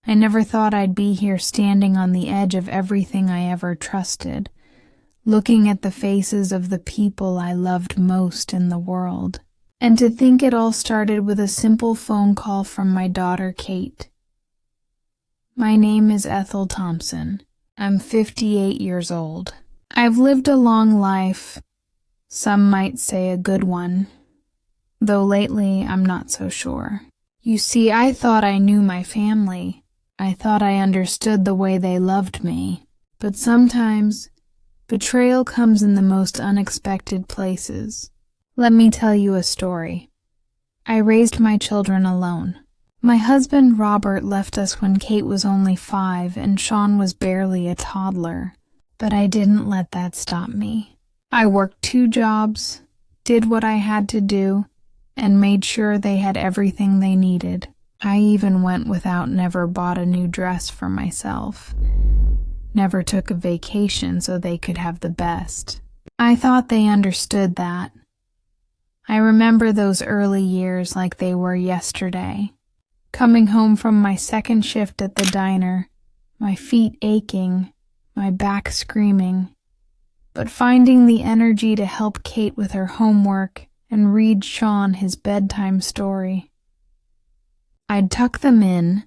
I never thought I'd be here standing on the edge of everything I ever trusted, looking at the faces of the people I loved most in the world. And to think it all started with a simple phone call from my daughter, Kate. My name is Ethel Thompson. I'm 58 years old. I've lived a long life, some might say a good one, though lately I'm not so sure. You see, I thought I knew my family. I thought I understood the way they loved me. But sometimes, betrayal comes in the most unexpected places. Let me tell you a story. I raised my children alone. My husband Robert left us when Kate was only 5 and Sean was barely a toddler. But I didn't let that stop me. I worked 2 jobs, did what I had to do, and made sure they had everything they needed. I even went without, never bought a new dress for myself. Never took a vacation so they could have the best. I thought they understood that. I remember those early years like they were yesterday. Coming home from my second shift at the diner, my feet aching, my back screaming, but finding the energy to help Kate with her homework and read Sean his bedtime story. I'd tuck them in,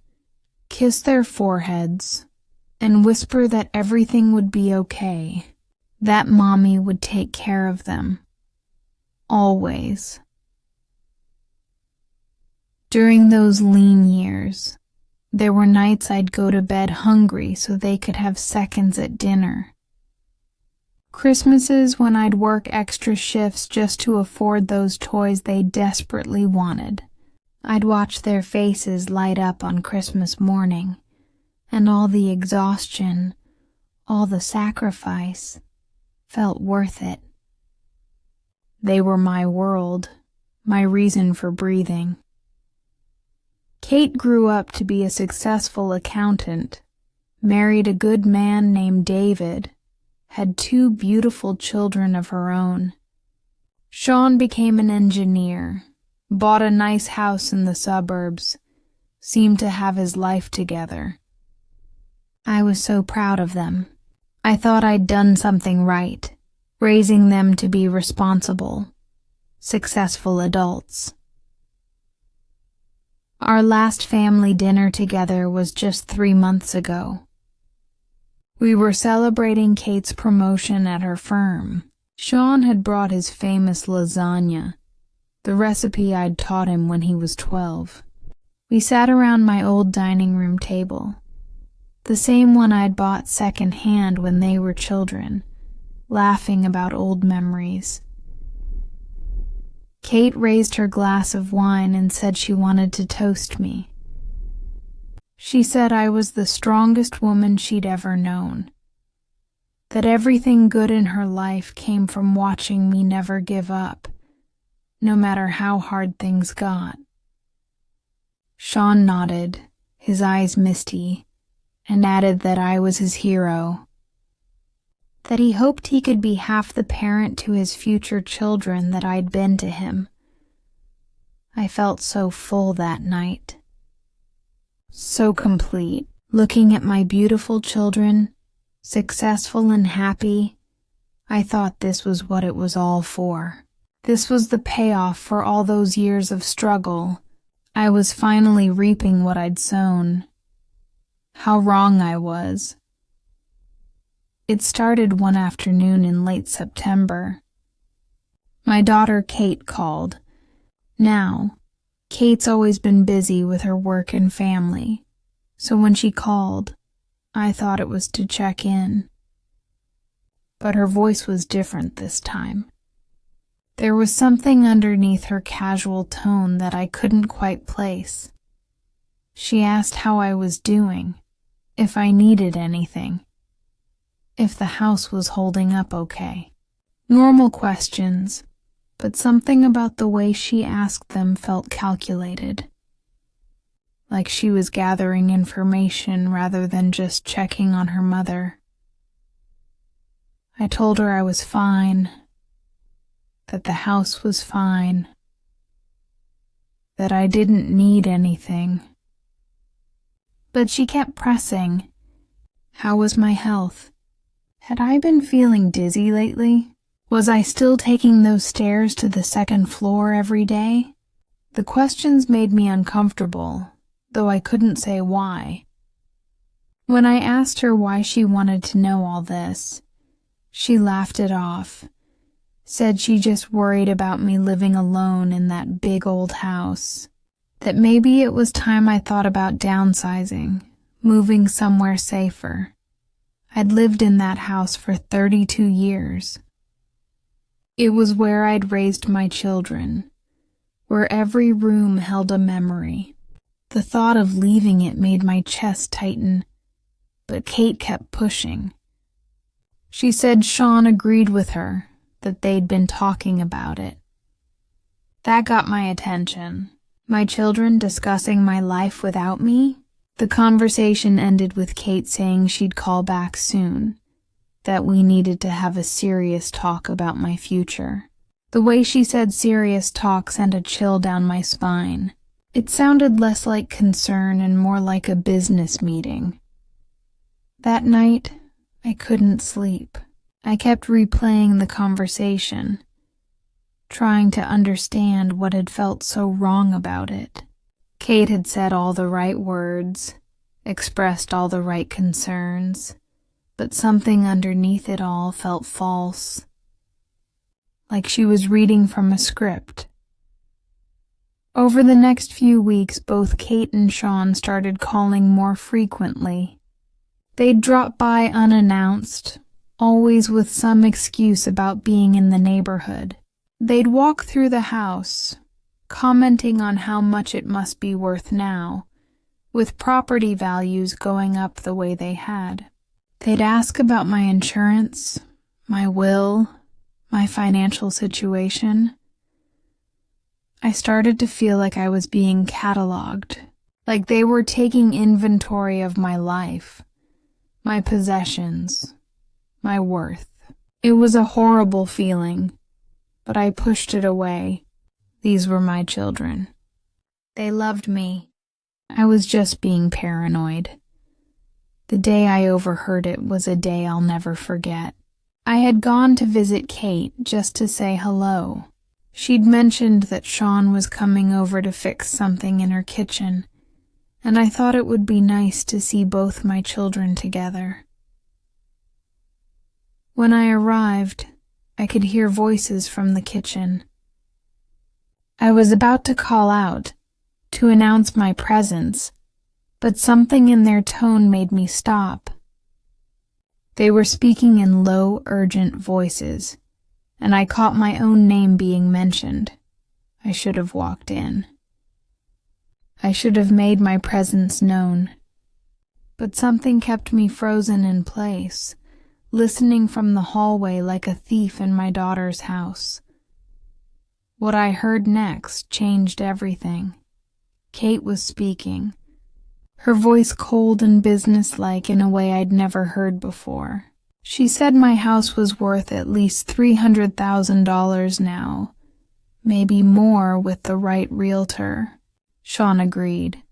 kiss their foreheads, and whisper that everything would be okay, that Mommy would take care of them. Always. During those lean years, there were nights I'd go to bed hungry so they could have seconds at dinner. Christmases when I'd work extra shifts just to afford those toys they desperately wanted. I'd watch their faces light up on Christmas morning, and all the exhaustion, all the sacrifice, felt worth it. They were my world, my reason for breathing. Kate grew up to be a successful accountant, married a good man named David, had 2 beautiful children of her own. Sean became an engineer, bought a nice house in the suburbs, seemed to have his life together. I was so proud of them. I thought I'd done something right, raising them to be responsible, successful adults. Our last family dinner together was just 3 months ago. We were celebrating Kate's promotion at her firm. Sean had brought his famous lasagna, the recipe I'd taught him when he was 12. We sat around my old dining room table, the same one I'd bought second-hand when they were children, laughing about old memories. Kate raised her glass of wine and said she wanted to toast me. She said I was the strongest woman she'd ever known, that everything good in her life came from watching me never give up, no matter how hard things got. Sean nodded, his eyes misty, and added that I was his hero, that he hoped he could be half the parent to his future children that I'd been to him. I felt so full that night, so complete, looking at my beautiful children, successful and happy. I thought this was what it was all for. This was the payoff for all those years of struggle. I was finally reaping what I'd sown. How wrong I was. It started one afternoon in late September. My daughter Kate called. Now, Kate's always been busy with her work and family, so when she called, I thought it was to check in. But her voice was different this time. There was something underneath her casual tone that I couldn't quite place. She asked how I was doing, if I needed anything, if the house was holding up okay. Normal questions, but something about the way she asked them felt calculated, like she was gathering information rather than just checking on her mother. I told her I was fine, that the house was fine, that I didn't need anything. But she kept pressing. How was my health? Had I been feeling dizzy lately? Was I still taking those stairs to the second floor every day? The questions made me uncomfortable, though I couldn't say why. When I asked her why she wanted to know all this, she laughed it off, said she just worried about me living alone in that big old house, that maybe it was time I thought about downsizing, moving somewhere safer. I'd lived in that house for 32 years. It was where I'd raised my children, where every room held a memory. The thought of leaving it made my chest tighten, but Kate kept pushing. She said Sean agreed with her, that they'd been talking about it. That got my attention. My children discussing my life without me? The conversation ended with Kate saying she'd call back soon, that we needed to have a serious talk about my future. The way she said serious talk sent a chill down my spine. It sounded less like concern and more like a business meeting. That night, I couldn't sleep. I kept replaying the conversation, trying to understand what had felt so wrong about it. Kate had said all the right words, expressed all the right concerns, but something underneath it all felt false, like she was reading from a script. Over the next few weeks, both Kate and Sean started calling more frequently. They'd drop by unannounced, always with some excuse about being in the neighborhood. They'd walk through the house, commenting on how much it must be worth now, with property values going up the way they had. They'd ask about my insurance, my will, my financial situation. I started to feel like I was being cataloged, like they were taking inventory of my life, my possessions, my worth. It was a horrible feeling, but I pushed it away. These were my children. They loved me. I was just being paranoid. The day I overheard it was a day I'll never forget. I had gone to visit Kate just to say hello. She'd mentioned that Sean was coming over to fix something in her kitchen, and I thought it would be nice to see both my children together. When I arrived, I could hear voices from the kitchen. I was about to call out, to announce my presence, but something in their tone made me stop. They were speaking in low, urgent voices, and I caught my own name being mentioned. I should have walked in. I should have made my presence known. But something kept me frozen in place, listening from the hallway like a thief in my daughter's house. What I heard next changed everything. Kate was speaking, her voice cold and businesslike in a way I'd never heard before. She said my house was worth at least $300,000 now, maybe more with the right realtor. Sean agreed,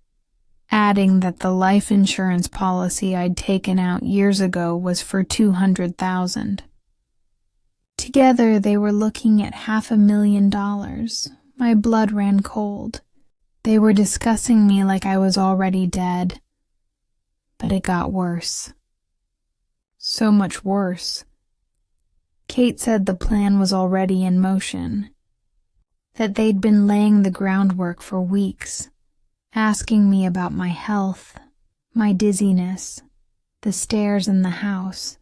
adding that the life insurance policy I'd taken out years ago was for $200,000. Together they were looking at $500,000. My blood ran cold. They were discussing me like I was already dead. But it got worse. So much worse. Kate said the plan was already in motion, that they'd been laying the groundwork for weeks, asking me about my health, my dizziness, the stairs in the house.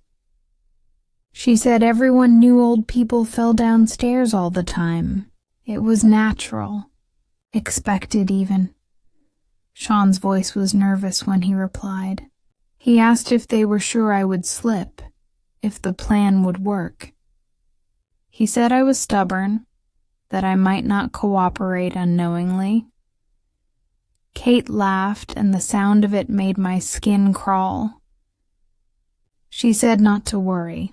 She said everyone knew old people fell downstairs all the time. It was natural, expected even. Sean's voice was nervous when he replied. He asked if they were sure I would slip, if the plan would work. He said I was stubborn, that I might not cooperate unknowingly. Kate laughed, and the sound of it made my skin crawl. She said not to worry,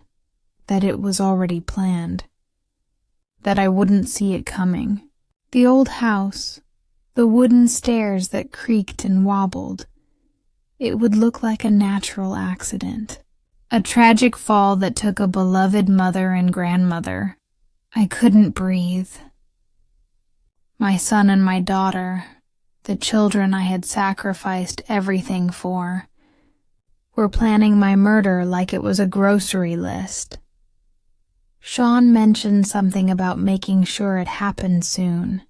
that it was already planned, that I wouldn't see it coming. The old house, the wooden stairs that creaked and wobbled, it would look like a natural accident. A tragic fall that took a beloved mother and grandmother. I couldn't breathe. My son and my daughter, the children I had sacrificed everything for, were planning my murder like it was a grocery list. Sean mentioned something about making sure it happened soon,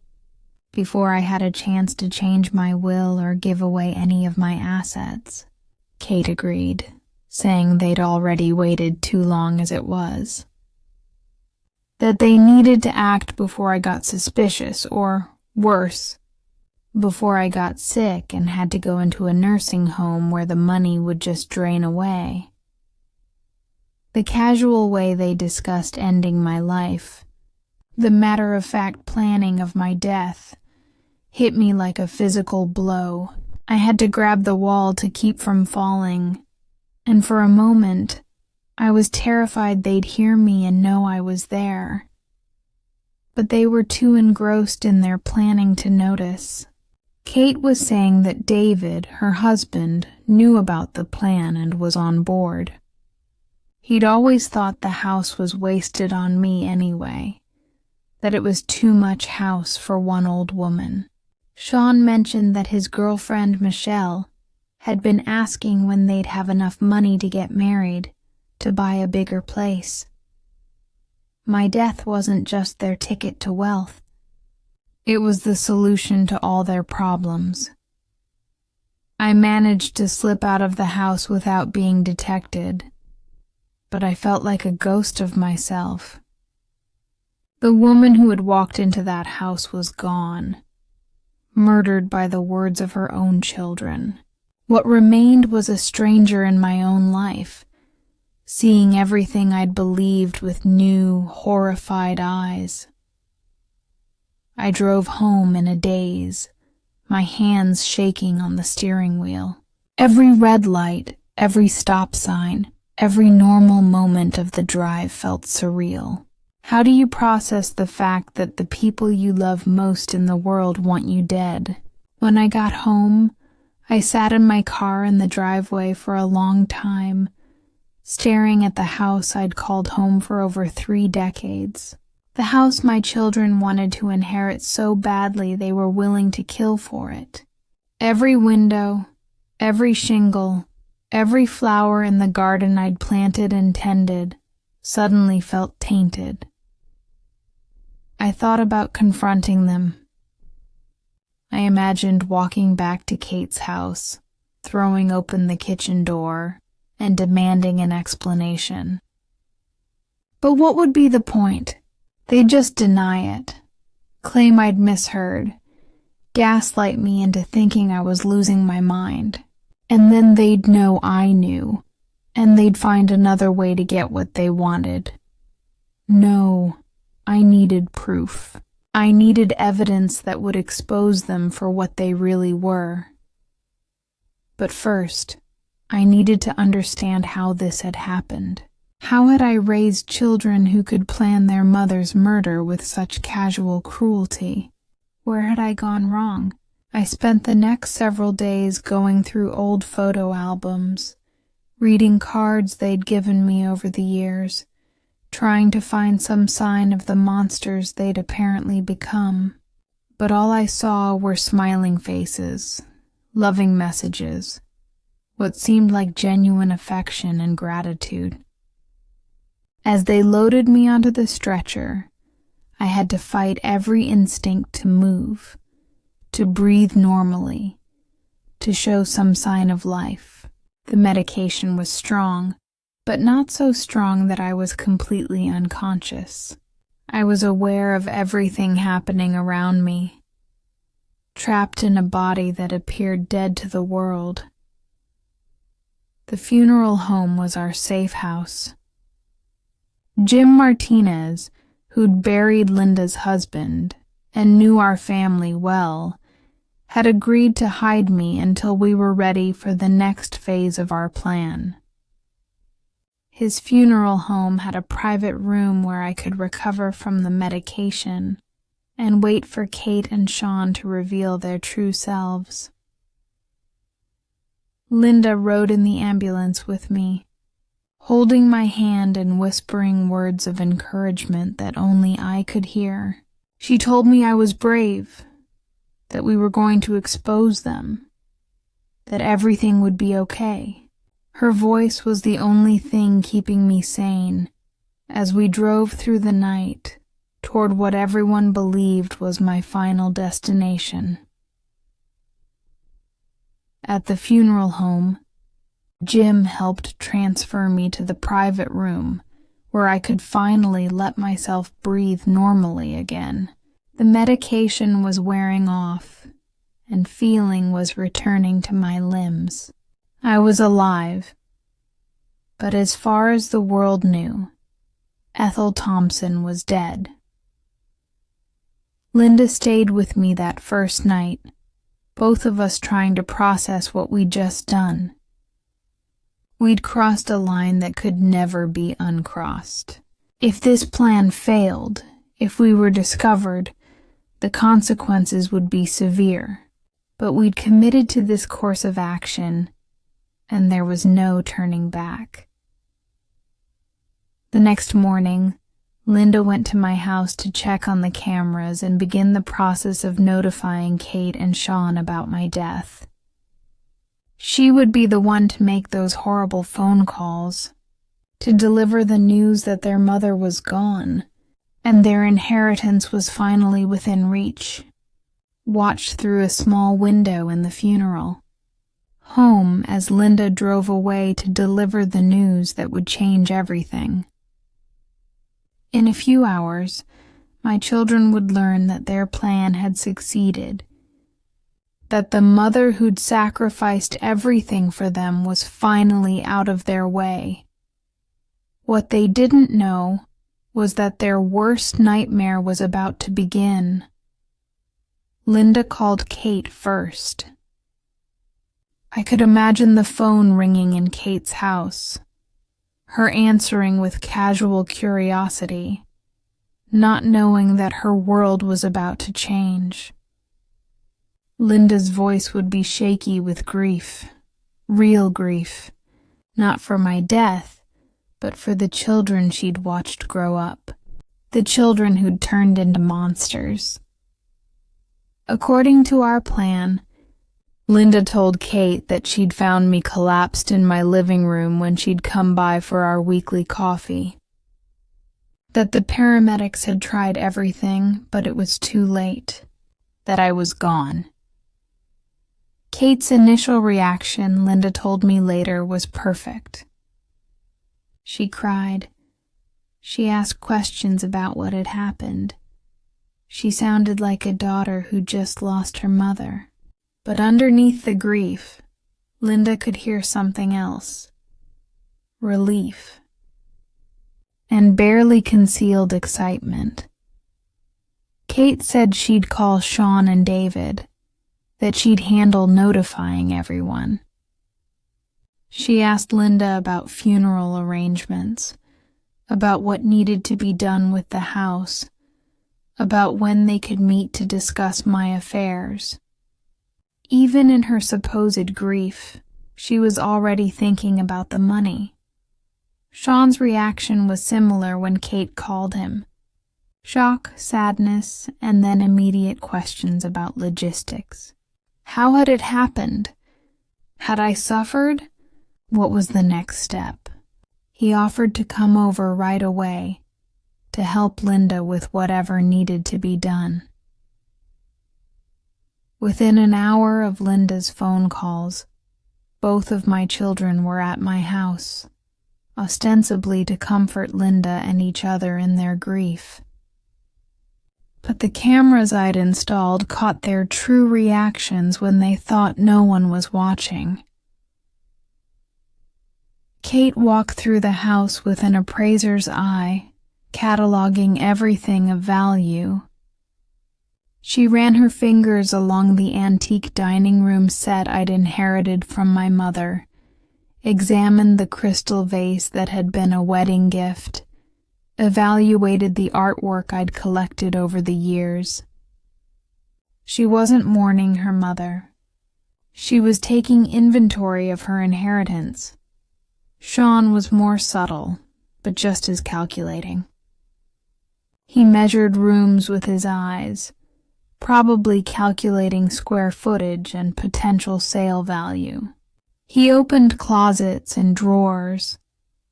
before I had a chance to change my will or give away any of my assets. Kate agreed, saying they'd already waited too long as it was. That they needed to act before I got suspicious, or worse, before I got sick and had to go into a nursing home where the money would just drain away. The casual way they discussed ending my life, the matter-of-fact planning of my death, hit me like a physical blow. I had to grab the wall to keep from falling, and for a moment, I was terrified they'd hear me and know I was there. But they were too engrossed in their planning to notice. Kate was saying that David, her husband, knew about the plan and was on board. He'd always thought the house was wasted on me anyway, that it was too much house for one old woman. Sean mentioned that his girlfriend, Michelle, had been asking when they'd have enough money to get married, to buy a bigger place. My death wasn't just their ticket to wealth. It was the solution to all their problems. I managed to slip out of the house without being detected, but I felt like a ghost of myself. The woman who had walked into that house was gone, murdered by the words of her own children. What remained was a stranger in my own life, seeing everything I'd believed with new, horrified eyes. I drove home in a daze, my hands shaking on the steering wheel. Every red light, every stop sign, every normal moment of the drive felt surreal. How do you process the fact that the people you love most in the world want you dead? When I got home, I sat in my car in the driveway for a long time, staring at the house I'd called home for over 3 decades. The house my children wanted to inherit so badly they were willing to kill for it. Every window, every shingle, every flower in the garden I'd planted and tended suddenly felt tainted. I thought about confronting them. I imagined walking back to Kate's house, throwing open the kitchen door, and demanding an explanation. But what would be the point? They'd just deny it, claim I'd misheard, gaslight me into thinking I was losing my mind. And then they'd know I knew, and they'd find another way to get what they wanted. No, I needed proof. I needed evidence that would expose them for what they really were. But first, I needed to understand how this had happened. How had I raised children who could plan their mother's murder with such casual cruelty? Where had I gone wrong? I spent the next several days going through old photo albums, reading cards they'd given me over the years, trying to find some sign of the monsters they'd apparently become. But all I saw were smiling faces, loving messages, what seemed like genuine affection and gratitude. As they loaded me onto the stretcher, I had to fight every instinct to move, to breathe normally, to show some sign of life. The medication was strong, but not so strong that I was completely unconscious. I was aware of everything happening around me, trapped in a body that appeared dead to the world. The funeral home was our safe house. Jim Martinez, who'd buried Linda's husband and knew our family well, had agreed to hide me until we were ready for the next phase of our plan. His funeral home had a private room where I could recover from the medication and wait for Kate and Sean to reveal their true selves. Linda rode in the ambulance with me, holding my hand and whispering words of encouragement that only I could hear. She told me I was brave, that we were going to expose them, that everything would be okay. Her voice was the only thing keeping me sane as we drove through the night toward what everyone believed was my final destination. At the funeral home, Jim helped transfer me to the private room where I could finally let myself breathe normally again. The medication was wearing off, and feeling was returning to my limbs. I was alive, but as far as the world knew, Ethel Thompson was dead. Linda stayed with me that first night, both of us trying to process what we'd just done. We'd crossed a line that could never be uncrossed. If this plan failed, if we were discovered, the consequences would be severe. But we'd committed to this course of action, and there was no turning back. The next morning, Linda went to my house to check on the cameras and begin the process of notifying Kate and Sean about my death. She would be the one to make those horrible phone calls, to deliver the news that their mother was gone, and their inheritance was finally within reach. Watched through a small window in the funeral, home as Linda drove away to deliver the news that would change everything. In a few hours, my children would learn that their plan had succeeded, that the mother who'd sacrificed everything for them was finally out of their way. What they didn't know was that their worst nightmare was about to begin. Linda called Kate first. I could imagine the phone ringing in Kate's house, her answering with casual curiosity, not knowing that her world was about to change. Linda's voice would be shaky with grief, real grief, not for my death, but for the children she'd watched grow up, the children who'd turned into monsters. According to our plan, Linda told Kate that she'd found me collapsed in my living room when she'd come by for our weekly coffee, that the paramedics had tried everything, but it was too late, that I was gone. Kate's initial reaction, Linda told me later, was perfect. She cried. She asked questions about what had happened. She sounded like a daughter who just lost her mother. But underneath the grief, Linda could hear something else. Relief. And barely concealed excitement. Kate said she'd call Sean and David, that she'd handle notifying everyone. She asked Linda about funeral arrangements, about what needed to be done with the house, about when they could meet to discuss my affairs. Even in her supposed grief, she was already thinking about the money. Sean's reaction was similar when Kate called him. Shock, sadness, and then immediate questions about logistics. How had it happened? Had I suffered? What was the next step? He offered to come over right away, to help Linda with whatever needed to be done. Within an hour of Linda's phone calls, both of my children were at my house, ostensibly to comfort Linda and each other in their grief. But the cameras I'd installed caught their true reactions when they thought no one was watching. Kate walked through the house with an appraiser's eye, cataloging everything of value. She ran her fingers along the antique dining room set I'd inherited from my mother, examined the crystal vase that had been a wedding gift, evaluated the artwork I'd collected over the years. She wasn't mourning her mother. She was taking inventory of her inheritance. Sean was more subtle, but just as calculating. He measured rooms with his eyes, probably calculating square footage and potential sale value. He opened closets and drawers,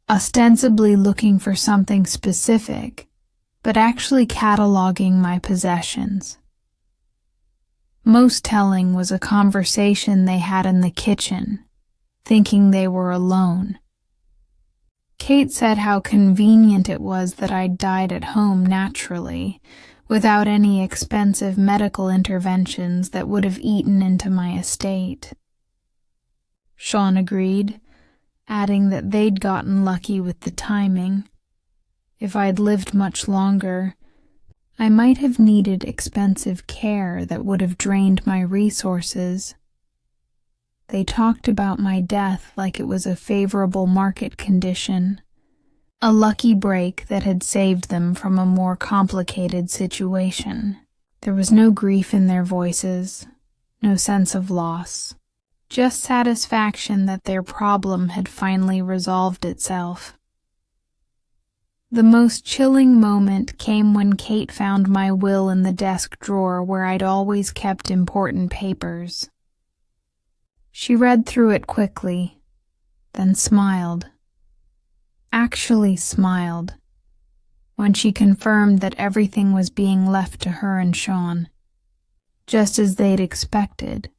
ostensibly looking for something specific, but actually cataloging my possessions. Most telling was a conversation they had in the kitchen, thinking they were alone. Kate said how convenient it was that I died at home naturally, without any expensive medical interventions that would have eaten into my estate. Sean agreed, adding that they'd gotten lucky with the timing. If I'd lived much longer, I might have needed expensive care that would have drained my resources. They talked about my death like it was a favorable market condition, a lucky break that had saved them from a more complicated situation. There was no grief in their voices, no sense of loss, just satisfaction that their problem had finally resolved itself. The most chilling moment came when Kate found my will in the desk drawer where I'd always kept important papers. She read through it quickly, then smiled. Actually smiled, when she confirmed that everything was being left to her and Sean, just as they'd expected.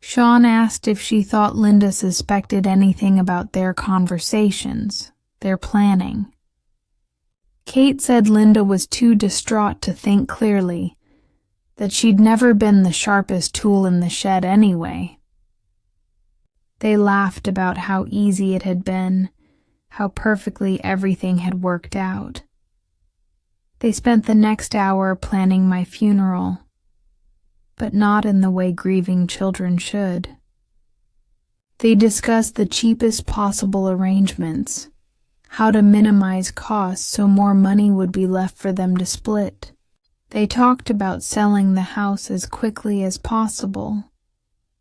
Sean asked if she thought Linda suspected anything about their conversations, their planning. Kate said Linda was too distraught to think clearly, that she'd never been the sharpest tool in the shed anyway. They laughed about how easy it had been, how perfectly everything had worked out. They spent the next hour planning my funeral, but not in the way grieving children should. They discussed the cheapest possible arrangements, how to minimize costs so more money would be left for them to split. They talked about selling the house as quickly as possible,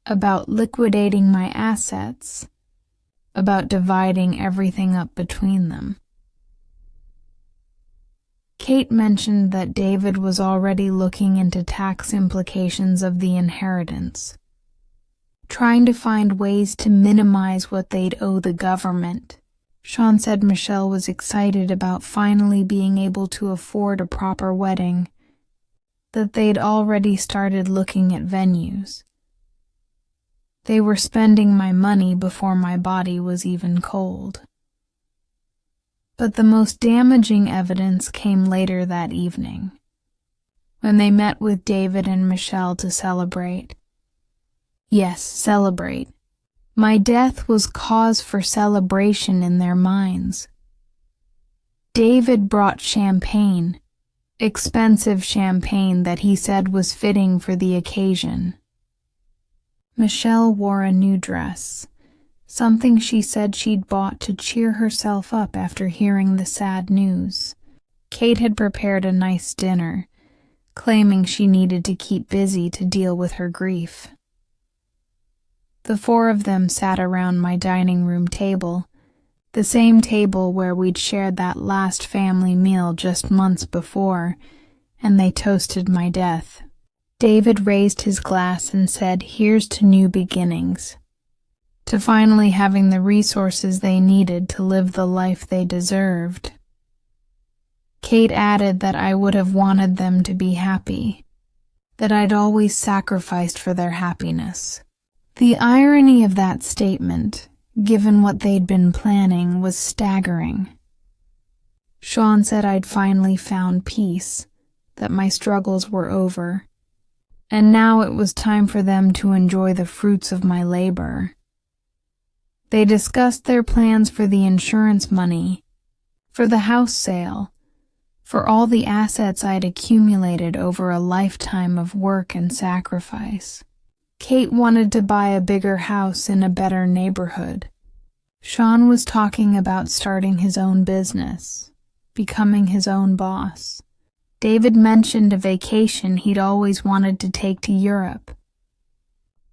about liquidating my assets, about dividing everything up between them. Kate mentioned that David was already looking into tax implications of the inheritance, trying to find ways to minimize what they'd owe the government. Sean said Michelle was excited about finally being able to afford a proper wedding, that they'd already started looking at venues. They were spending my money before my body was even cold. But the most damaging evidence came later that evening, when they met with David and Michelle to celebrate. Yes, celebrate. My death was cause for celebration in their minds. David brought champagne, expensive champagne that he said was fitting for the occasion. Michelle wore a new dress, something she said she'd bought to cheer herself up after hearing the sad news. Kate had prepared a nice dinner, claiming she needed to keep busy to deal with her grief. The four of them sat around my dining room table, the same table where we'd shared that last family meal just months before, and they toasted my death. David raised his glass and said, "Here's to new beginnings, to finally having the resources they needed to live the life they deserved." Kate added that I would have wanted them to be happy, that I'd always sacrificed for their happiness. The irony of that statement, given what they'd been planning, was staggering. Sean said I'd finally found peace, that my struggles were over, and now it was time for them to enjoy the fruits of my labor. They discussed their plans for the insurance money, for the house sale, for all the assets I'd accumulated over a lifetime of work and sacrifice. Kate wanted to buy a bigger house in a better neighborhood. Sean was talking about starting his own business, becoming his own boss. David mentioned a vacation he'd always wanted to take to Europe.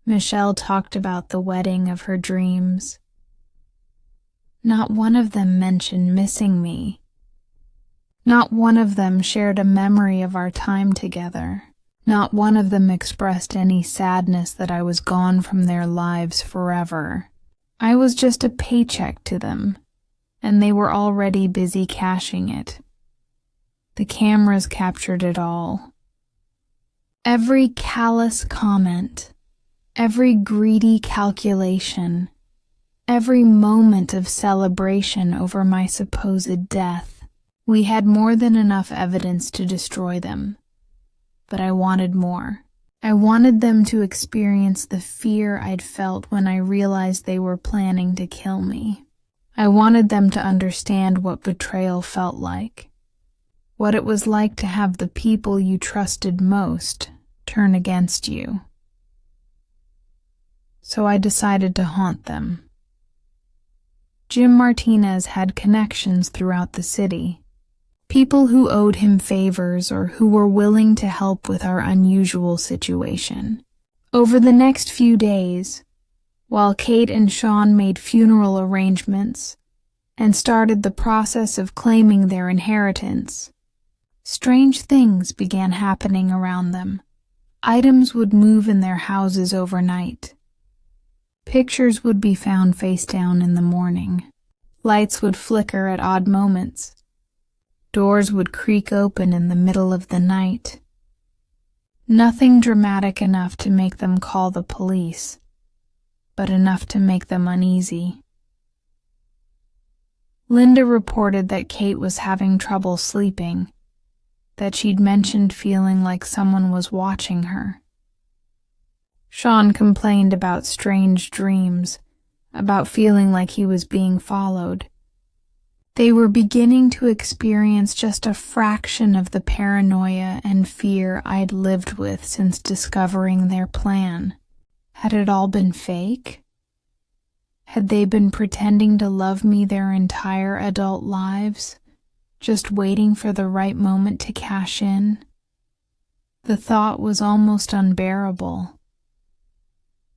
Michelle talked about the wedding of her dreams. Not one of them mentioned missing me. Not one of them shared a memory of our time together. Not one of them expressed any sadness that I was gone from their lives forever. I was just a paycheck to them, and they were already busy cashing it. The cameras captured it all. Every callous comment, every greedy calculation, every moment of celebration over my supposed death. We had more than enough evidence to destroy them, but I wanted more. I wanted them to experience the fear I'd felt when I realized they were planning to kill me. I wanted them to understand what betrayal felt like, what it was like to have the people you trusted most turn against you. So I decided to haunt them. Jim Martinez had connections throughout the city, people who owed him favors or who were willing to help with our unusual situation. Over the next few days, while Kate and Sean made funeral arrangements and started the process of claiming their inheritance, strange things began happening around them. Items would move in their houses overnight. Pictures would be found face down in the morning. Lights would flicker at odd moments. Doors would creak open in the middle of the night. Nothing dramatic enough to make them call the police, but enough to make them uneasy. Linda reported that Kate was having trouble sleeping, that she'd mentioned feeling like someone was watching her. Sean complained about strange dreams, about feeling like he was being followed. They were beginning to experience just a fraction of the paranoia and fear I'd lived with since discovering their plan. Had it all been fake? Had they been pretending to love me their entire adult lives, just waiting for the right moment to cash in? The thought was almost unbearable.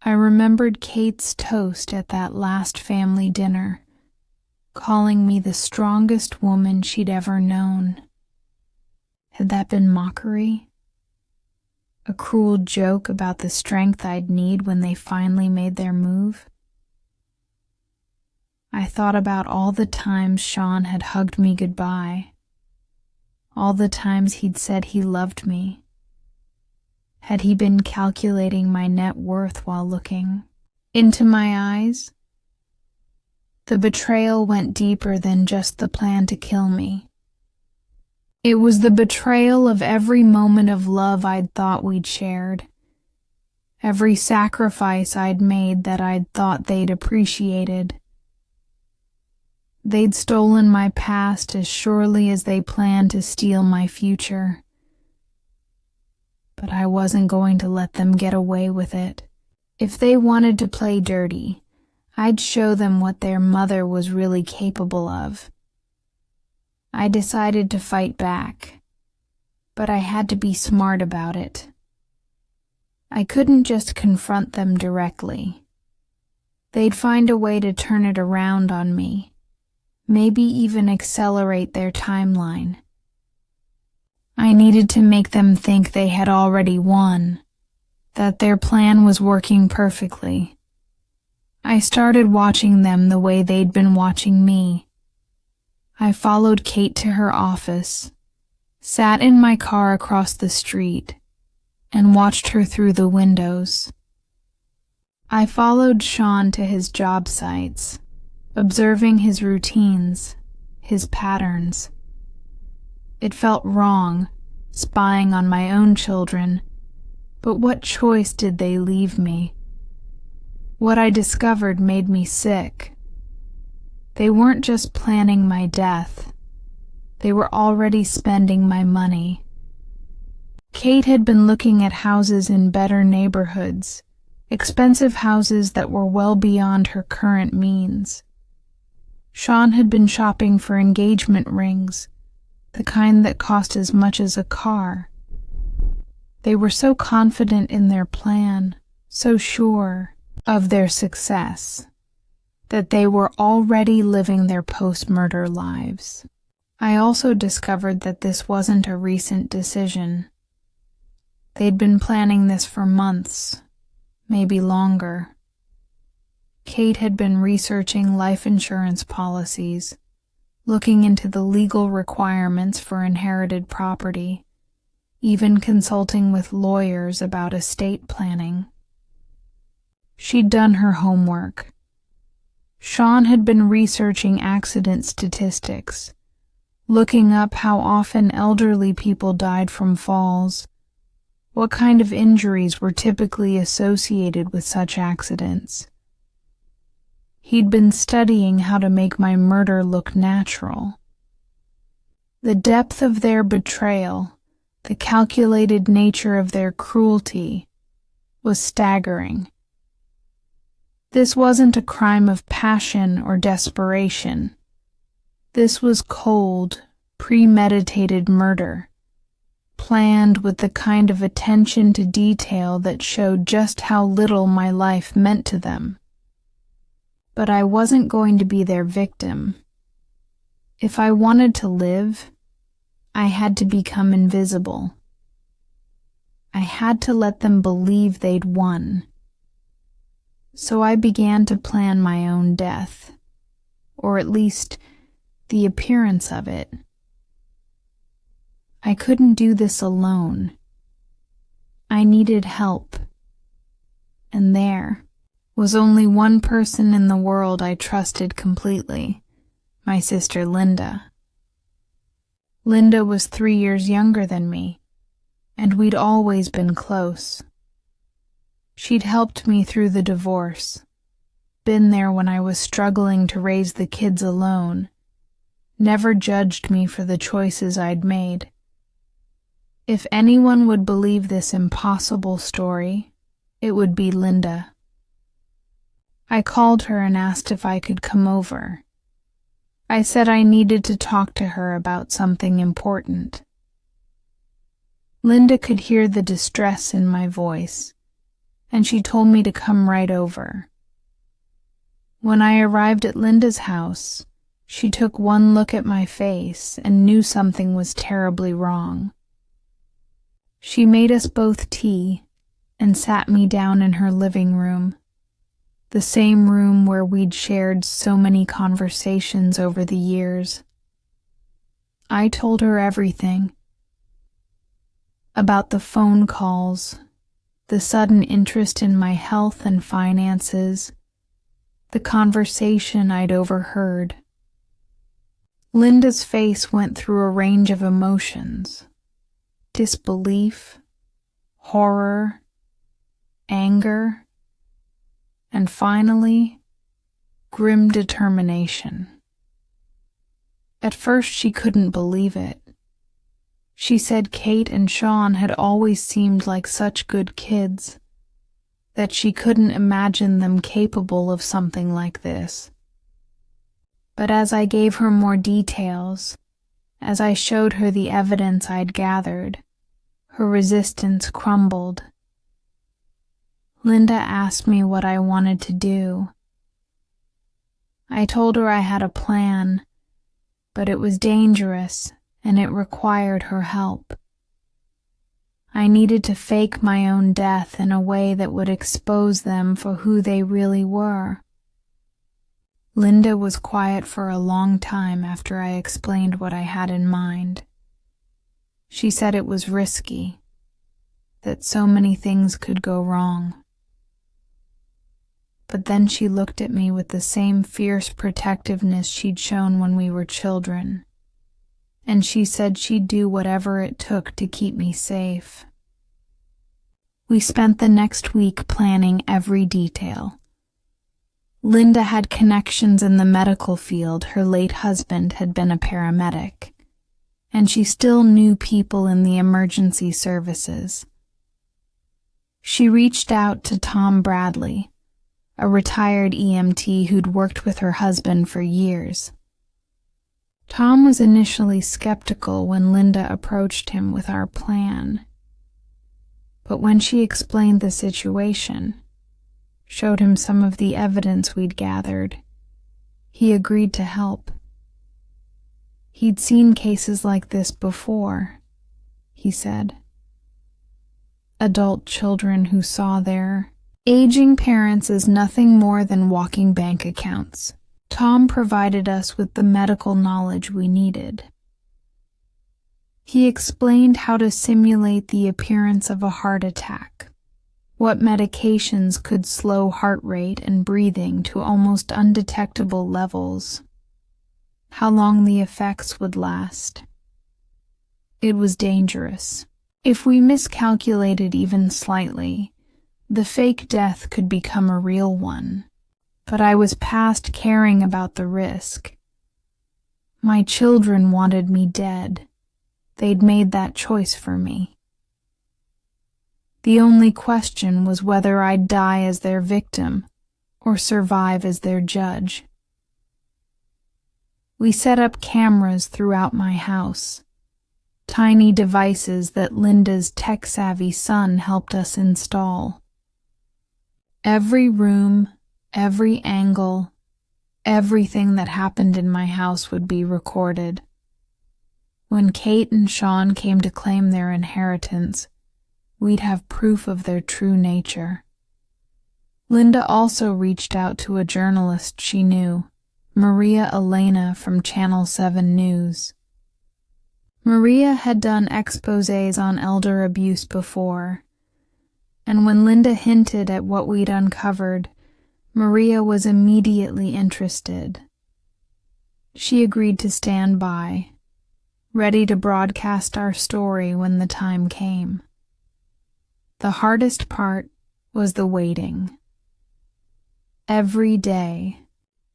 I remembered Kate's toast at that last family dinner, calling me the strongest woman she'd ever known. Had that been mockery? A cruel joke about the strength I'd need when they finally made their move? I thought about all the times Sean had hugged me goodbye, all the times he'd said he loved me. Had he been calculating my net worth while looking into my eyes? The betrayal went deeper than just the plan to kill me. It was the betrayal of every moment of love I'd thought we'd shared, every sacrifice I'd made that I'd thought they'd appreciated. They'd stolen my past as surely as they planned to steal my future. But I wasn't going to let them get away with it. If they wanted to play dirty, I'd show them what their mother was really capable of. I decided to fight back, but I had to be smart about it. I couldn't just confront them directly. They'd find a way to turn it around on me, maybe even accelerate their timeline. I needed to make them think they had already won, that their plan was working perfectly. I started watching them the way they'd been watching me. I followed Kate to her office, sat in my car across the street, and watched her through the windows. I followed Sean to his job sites, observing his routines, his patterns. It felt wrong, spying on my own children, but what choice did they leave me? What I discovered made me sick. They weren't just planning my death. They were already spending my money. Kate had been looking at houses in better neighborhoods, expensive houses that were well beyond her current means. Sean had been shopping for engagement rings, the kind that cost as much as a car. They were so confident in their plan, so sure of their success that they were already living their post-murder lives. I also discovered that this wasn't a recent decision. They'd been planning this for months, maybe longer. Kate had been researching life insurance policies, looking into the legal requirements for inherited property, even consulting with lawyers about estate planning. She'd done her homework. Sean had been researching accident statistics, looking up how often elderly people died from falls, what kind of injuries were typically associated with such accidents. He'd been studying how to make my murder look natural. The depth of their betrayal, the calculated nature of their cruelty, was staggering. This wasn't a crime of passion or desperation. This was cold, premeditated murder, planned with the kind of attention to detail that showed just how little my life meant to them. But I wasn't going to be their victim. If I wanted to live, I had to become invisible. I had to let them believe they'd won. So I began to plan my own death, or at least the appearance of it. I couldn't do this alone. I needed help. And there was only one person in the world I trusted completely, my sister Linda. Linda was 3 years younger than me, and we'd always been close. She'd helped me through the divorce, been there when I was struggling to raise the kids alone, never judged me for the choices I'd made. If anyone would believe this impossible story, it would be Linda. I called her and asked if I could come over. I said I needed to talk to her about something important. Linda could hear the distress in my voice, and she told me to come right over. When I arrived at Linda's house, she took one look at my face and knew something was terribly wrong. She made us both tea and sat me down in her living room, the same room where we'd shared so many conversations over the years. I told her everything. About the phone calls, the sudden interest in my health and finances, the conversation I'd overheard. Linda's face went through a range of emotions: disbelief, horror, anger, and finally, grim determination. At first, she couldn't believe it. She said Kate and Sean had always seemed like such good kids, that she couldn't imagine them capable of something like this. But as I gave her more details, as I showed her the evidence I'd gathered, her resistance crumbled. Linda asked me what I wanted to do. I told her I had a plan, but it was dangerous and it required her help. I needed to fake my own death in a way that would expose them for who they really were. Linda was quiet for a long time after I explained what I had in mind. She said it was risky, that so many things could go wrong. But then she looked at me with the same fierce protectiveness she'd shown when we were children, and she said she'd do whatever it took to keep me safe. We spent the next week planning every detail. Linda had connections in the medical field. Her late husband had been a paramedic, and she still knew people in the emergency services. She reached out to Tom Bradley, a retired EMT who'd worked with her husband for years. Tom was initially skeptical when Linda approached him with our plan. But when she explained the situation, showed him some of the evidence we'd gathered. He agreed to help. He'd seen cases like this before, he said. Adult children who saw their aging parents as nothing more than walking bank accounts. Tom provided us with the medical knowledge we needed. He explained how to simulate the appearance of a heart attack, what medications could slow heart rate and breathing to almost undetectable levels, how long the effects would last. It was dangerous. If we miscalculated even slightly, the fake death could become a real one. But I was past caring about the risk. My children wanted me dead. They'd made that choice for me. The only question was whether I'd die as their victim or survive as their judge. We set up cameras throughout my house, tiny devices that Linda's tech-savvy son helped us install. Every room, every angle, everything that happened in my house would be recorded. When Kate and Sean came to claim their inheritance, we'd have proof of their true nature. Linda also reached out to a journalist she knew, Maria Elena from Channel 7 News. Maria had done exposés on elder abuse before, and when Linda hinted at what we'd uncovered, Maria was immediately interested. She agreed to stand by, ready to broadcast our story when the time came. The hardest part was the waiting. Every day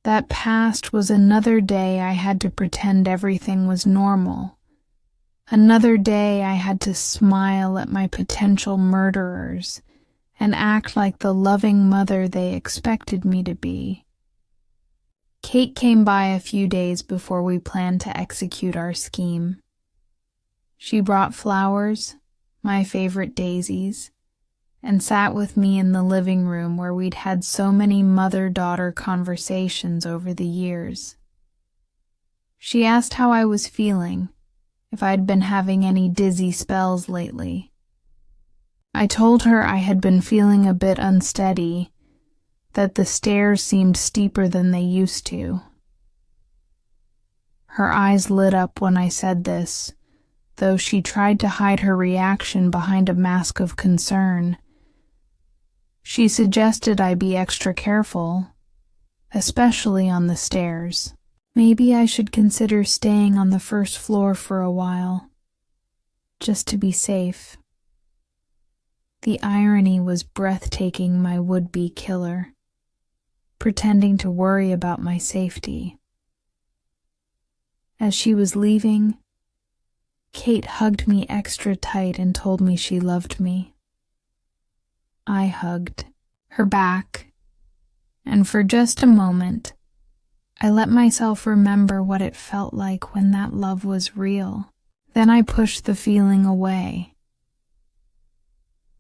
that passed was another day I had to pretend everything was normal. Another day I had to smile at my potential murderers and act like the loving mother they expected me to be. Kate came by a few days before we planned to execute our scheme. She brought flowers, my favorite daisies, and sat with me in the living room where we'd had so many mother-daughter conversations over the years. She asked how I was feeling, if I'd been having any dizzy spells lately. I told her I had been feeling a bit unsteady, that the stairs seemed steeper than they used to. Her eyes lit up when I said this, though she tried to hide her reaction behind a mask of concern. She suggested I be extra careful, especially on the stairs. Maybe I should consider staying on the first floor for a while, just to be safe. The irony was breathtaking, my would-be killer, pretending to worry about my safety. As she was leaving, Kate hugged me extra tight and told me she loved me. I hugged her back, and for just a moment, I let myself remember what it felt like when that love was real. Then I pushed the feeling away.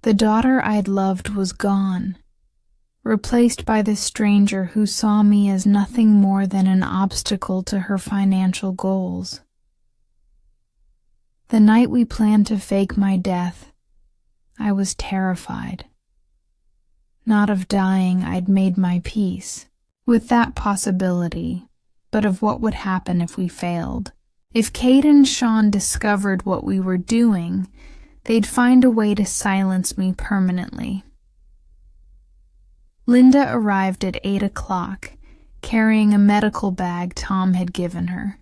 The daughter I'd loved was gone, replaced by this stranger who saw me as nothing more than an obstacle to her financial goals. The night we planned to fake my death, I was terrified. Not of dying, I'd made my peace with that possibility, but of what would happen if we failed. If Kate and Sean discovered what we were doing, they'd find a way to silence me permanently. Linda arrived at 8 o'clock, carrying a medical bag Tom had given her.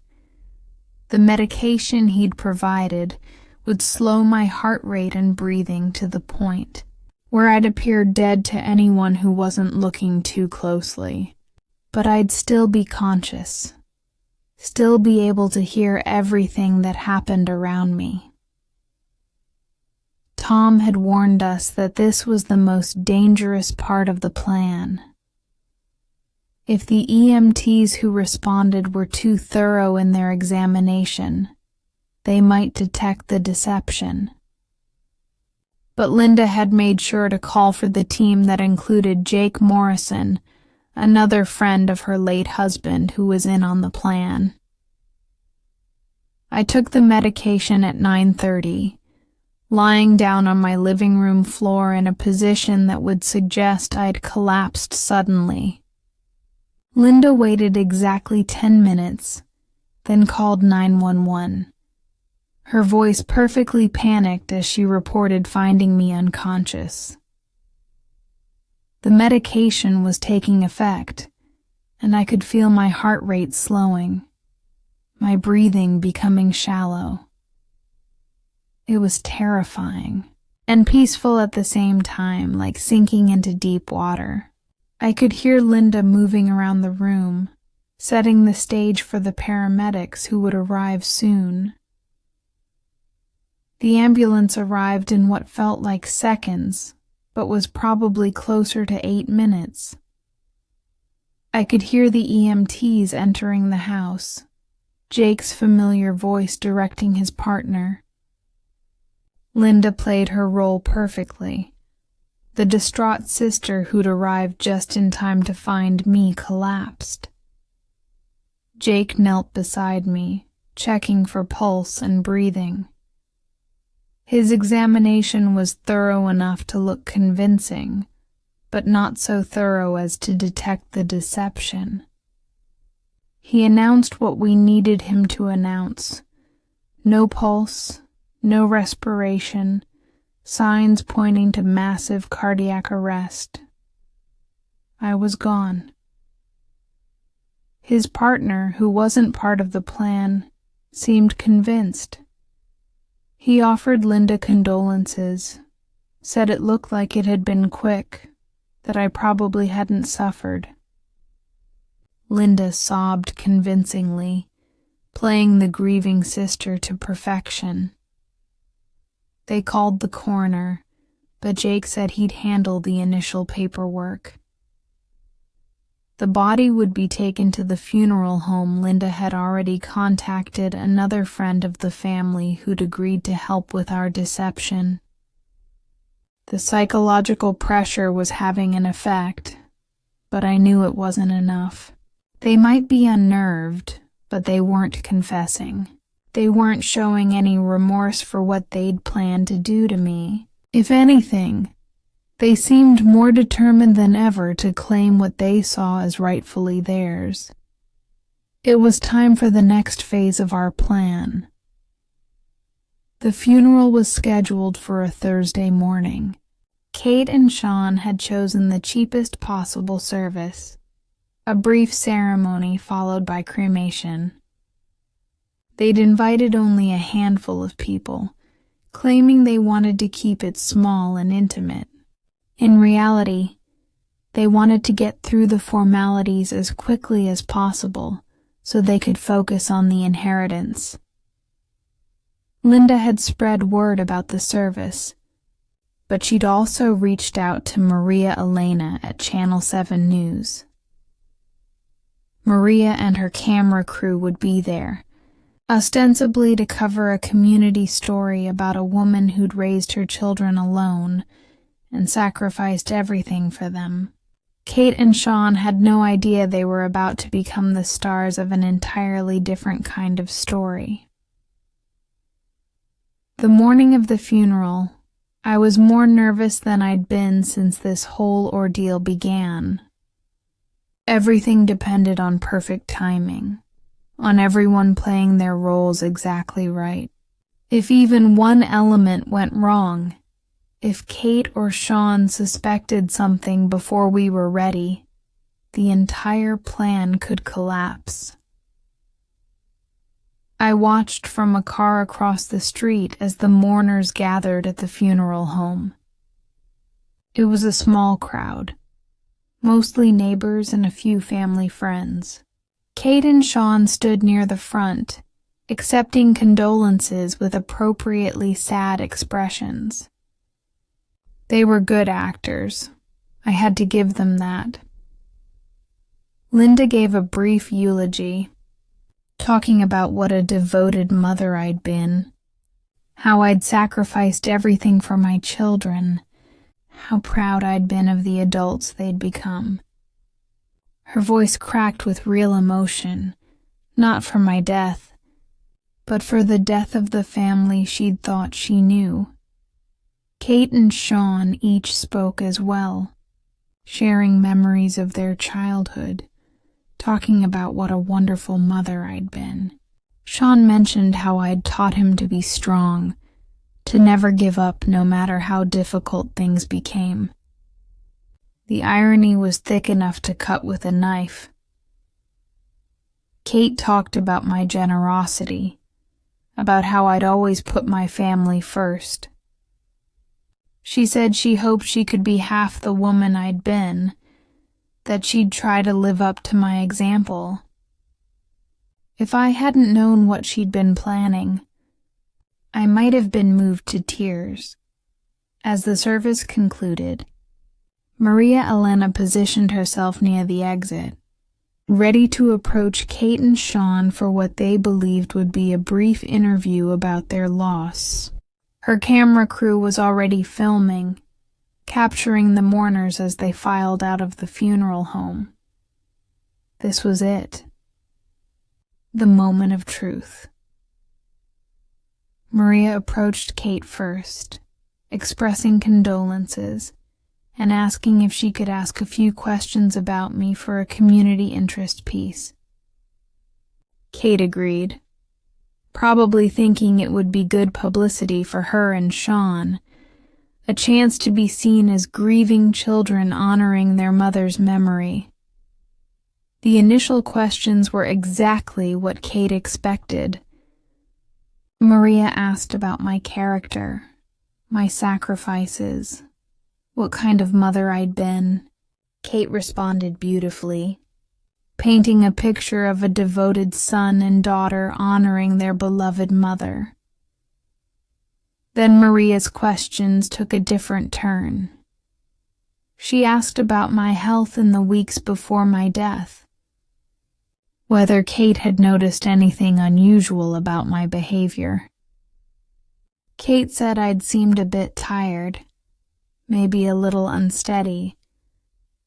The medication he'd provided would slow my heart rate and breathing to the point where I'd appear dead to anyone who wasn't looking too closely. But I'd still be conscious, still be able to hear everything that happened around me. Tom had warned us that this was the most dangerous part of the plan. If the EMTs who responded were too thorough in their examination, they might detect the deception. but Linda had made sure to call for the team that included Jake Morrison, another friend of her late husband who was in on the plan. I took the medication at 9:30, lying down on my living room floor in a position that would suggest I'd collapsed suddenly. Linda waited exactly 10 minutes, then called 911. Her voice perfectly panicked as she reported finding me unconscious. The medication was taking effect, and I could feel my heart rate slowing, my breathing becoming shallow. It was terrifying, and peaceful at the same time, like sinking into deep water. I could hear Linda moving around the room, setting the stage for the paramedics who would arrive soon. The ambulance arrived in what felt like seconds, but was probably closer to 8 minutes. I could hear the EMTs entering the house, Jake's familiar voice directing his partner. Linda played her role perfectly. The distraught sister who'd arrived just in time to find me collapsed. Jake knelt beside me, checking for pulse and breathing. His examination was thorough enough to look convincing, but not so thorough as to detect the deception. He announced what we needed him to announce. No pulse, no respiration, signs pointing to massive cardiac arrest. I was gone. His partner, who wasn't part of the plan, seemed convinced. He offered Linda condolences, said it looked like it had been quick, that I probably hadn't suffered. Linda sobbed convincingly, playing the grieving sister to perfection. They called the coroner, but Jake said he'd handle the initial paperwork. The body would be taken to the funeral home. Linda had already contacted another friend of the family who'd agreed to help with our deception. The psychological pressure was having an effect, but I knew it wasn't enough. They might be unnerved, but they weren't confessing. They weren't showing any remorse for what they'd planned to do to me. If anything, they seemed more determined than ever to claim what they saw as rightfully theirs. It was time for the next phase of our plan. The funeral was scheduled for a Thursday morning. Kate and Sean had chosen the cheapest possible service, a brief ceremony followed by cremation. They'd invited only a handful of people, claiming they wanted to keep it small and intimate. In reality, they wanted to get through the formalities as quickly as possible so they could focus on the inheritance. Linda had spread word about the service, but she'd also reached out to Maria Elena at Channel 7 News. Maria and her camera crew would be there, ostensibly to cover a community story about a woman who'd raised her children alone and sacrificed everything for them. Kate and Sean had no idea they were about to become the stars of an entirely different kind of story. The morning of the funeral, I was more nervous than I'd been since this whole ordeal began. Everything depended on perfect timing, on everyone playing their roles exactly right. If even one element went wrong, if Kate or Sean suspected something before we were ready, the entire plan could collapse. I watched from a car across the street as the mourners gathered at the funeral home. It was a small crowd, mostly neighbors and a few family friends. Kate and Sean stood near the front, accepting condolences with appropriately sad expressions. They were good actors. I had to give them that. Linda gave a brief eulogy, talking about what a devoted mother I'd been, how I'd sacrificed everything for my children, how proud I'd been of the adults they'd become. Her voice cracked with real emotion, not for my death, but for the death of the family she'd thought she knew. Kate and Sean each spoke as well, sharing memories of their childhood, talking about what a wonderful mother I'd been. Sean mentioned how I'd taught him to be strong, to never give up no matter how difficult things became. The irony was thick enough to cut with a knife. Kate talked about my generosity, about how I'd always put my family first. She said she hoped she could be half the woman I'd been, that she'd try to live up to my example. If I hadn't known what she'd been planning, I might have been moved to tears. As the service concluded, Maria Elena positioned herself near the exit, ready to approach Kate and Sean for what they believed would be a brief interview about their loss. Her camera crew was already filming, capturing the mourners as they filed out of the funeral home. This was it. The moment of truth. Maria approached Kate first, expressing condolences and asking if she could ask a few questions about me for a community interest piece. Kate agreed, probably thinking it would be good publicity for her and Sean, a chance to be seen as grieving children honoring their mother's memory. The initial questions were exactly what Kate expected. Maria asked about my character, my sacrifices, what kind of mother I'd been. Kate responded beautifully, painting a picture of a devoted son and daughter honoring their beloved mother. Then Maria's questions took a different turn. She asked about my health in the weeks before my death, whether Kate had noticed anything unusual about my behavior. Kate said I'd seemed a bit tired, maybe a little unsteady,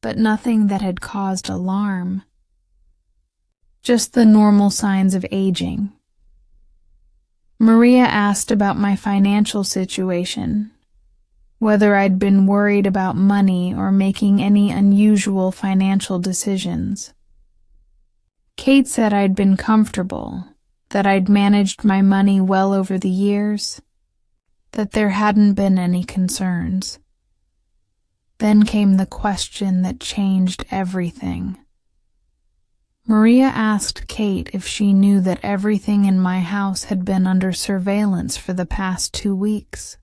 but nothing that had caused alarm. Just the normal signs of aging. Maria asked about my financial situation, whether I'd been worried about money or making any unusual financial decisions. Kate said I'd been comfortable, that I'd managed my money well over the years, that there hadn't been any concerns. Then came the question that changed everything. Maria asked Kate if she knew that everything in my house had been under surveillance for the past 2 weeks.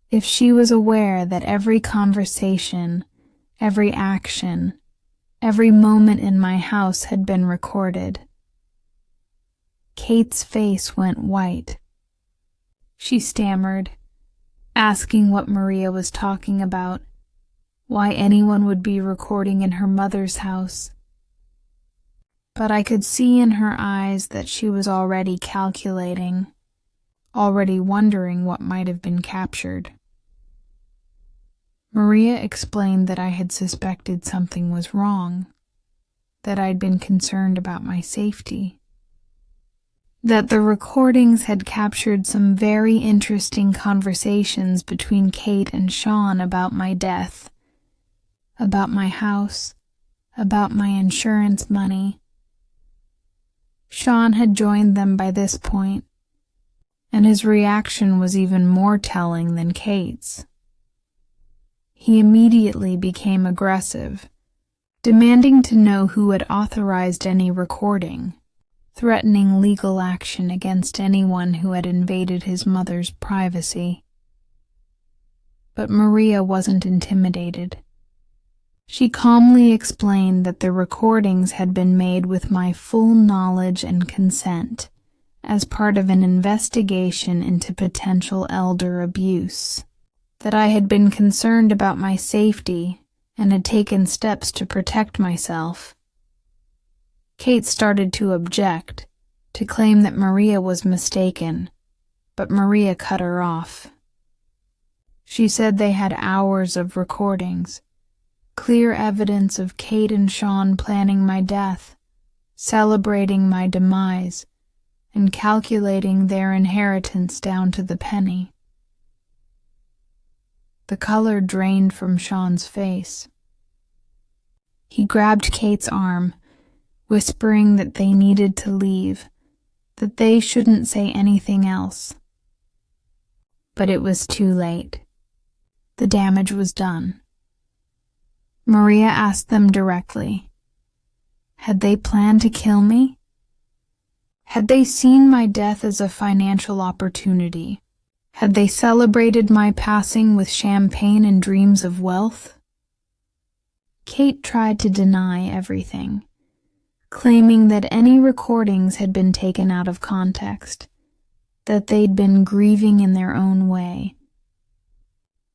If she was aware that every conversation, every action, every moment in my house had been recorded. Kate's face went white. She stammered, asking what Maria was talking about, why anyone would be recording in her mother's house. But I could see in her eyes that she was already calculating, already wondering what might have been captured. Maria explained that I had suspected something was wrong, that I'd been concerned about my safety, that the recordings had captured some very interesting conversations between Kate and Sean about my death, about my house, about my insurance money. Sean had joined them by this point, and his reaction was even more telling than Kate's. He immediately became aggressive, demanding to know who had authorized any recording, threatening legal action against anyone who had invaded his mother's privacy. But Maria wasn't intimidated. She calmly explained that the recordings had been made with my full knowledge and consent, as part of an investigation into potential elder abuse, that I had been concerned about my safety and had taken steps to protect myself. Kate started to object, to claim that Maria was mistaken, but Maria cut her off. She said they had hours of recordings, clear evidence of Kate and Sean planning my death, celebrating my demise, and calculating their inheritance down to the penny. The color drained from Sean's face. He grabbed Kate's arm, whispering that they needed to leave, that they shouldn't say anything else. But it was too late. The damage was done. Maria asked them directly, had they planned to kill me? Had they seen my death as a financial opportunity? Had they celebrated my passing with champagne and dreams of wealth? Kate tried to deny everything, claiming that any recordings had been taken out of context, that they'd been grieving in their own way.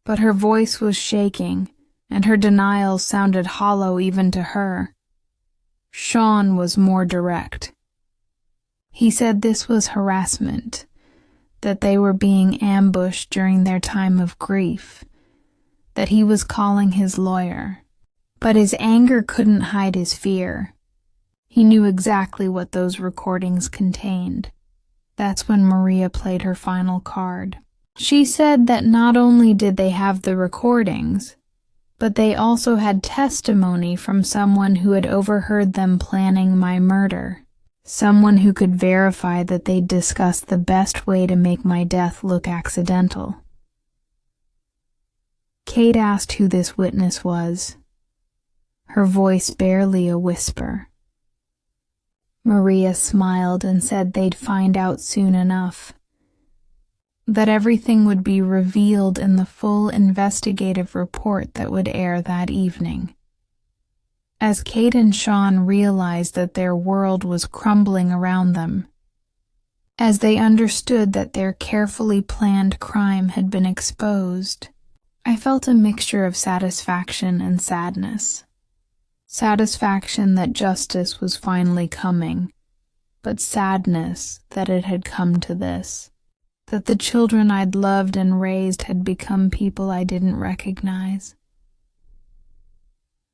But her voice was shaking, and her denial sounded hollow even to her. Sean was more direct. He said this was harassment, that they were being ambushed during their time of grief, that he was calling his lawyer. But his anger couldn't hide his fear. He knew exactly what those recordings contained. That's when Maria played her final card. She said that not only did they have the recordings, but they also had testimony from someone who had overheard them planning my murder. Someone who could verify that they'd discussed the best way to make my death look accidental. Kate asked who this witness was, her voice barely a whisper. Maria smiled and said they'd find out soon enough, that everything would be revealed in the full investigative report that would air that evening. As Kate and Sean realized that their world was crumbling around them, as they understood that their carefully planned crime had been exposed, I felt a mixture of satisfaction and sadness. Satisfaction that justice was finally coming, but sadness that it had come to this, that the children I'd loved and raised had become people I didn't recognize.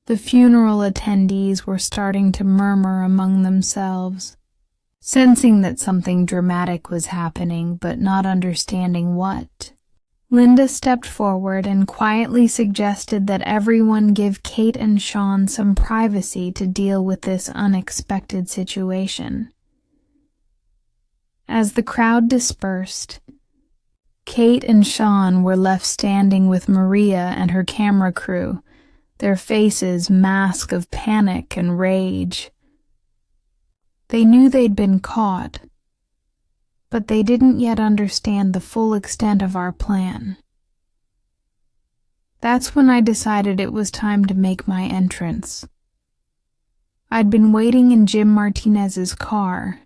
The funeral attendees were starting to murmur among themselves, sensing that something dramatic was happening, but not understanding what. Linda stepped forward and quietly suggested that everyone give Kate and Sean some privacy to deal with this unexpected situation. As the crowd dispersed, Kate and Sean were left standing with Maria and her camera crew, their faces mask of panic and rage. They knew they'd been caught, but they didn't yet understand the full extent of our plan. That's when I decided it was time to make my entrance. I'd been waiting in Jim Martinez's car,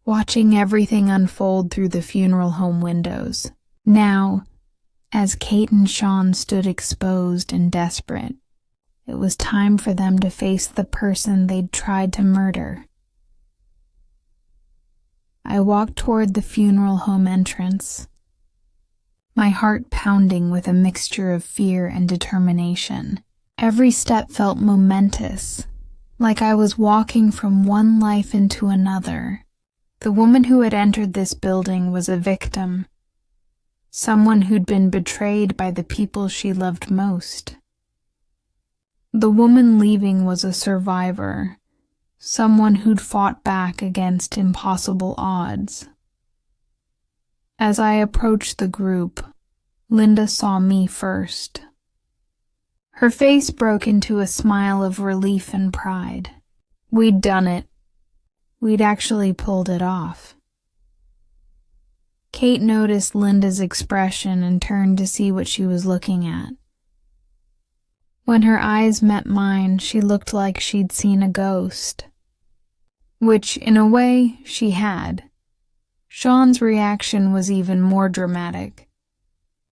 watching everything unfold through the funeral home windows. Now, as Kate and Sean stood exposed and desperate, it was time for them to face the person they'd tried to murder. I walked toward the funeral home entrance, my heart pounding with a mixture of fear and determination. Every step felt momentous, like I was walking from one life into another. The woman who had entered this building was a victim, someone who'd been betrayed by the people she loved most. The woman leaving was a survivor, someone who'd fought back against impossible odds. As I approached the group, Linda saw me first. Her face broke into a smile of relief and pride. We'd done it. We'd actually pulled it off. Kate noticed Linda's expression and turned to see what she was looking at. When her eyes met mine, she looked like she'd seen a ghost. Which, in a way, she had. Sean's reaction was even more dramatic.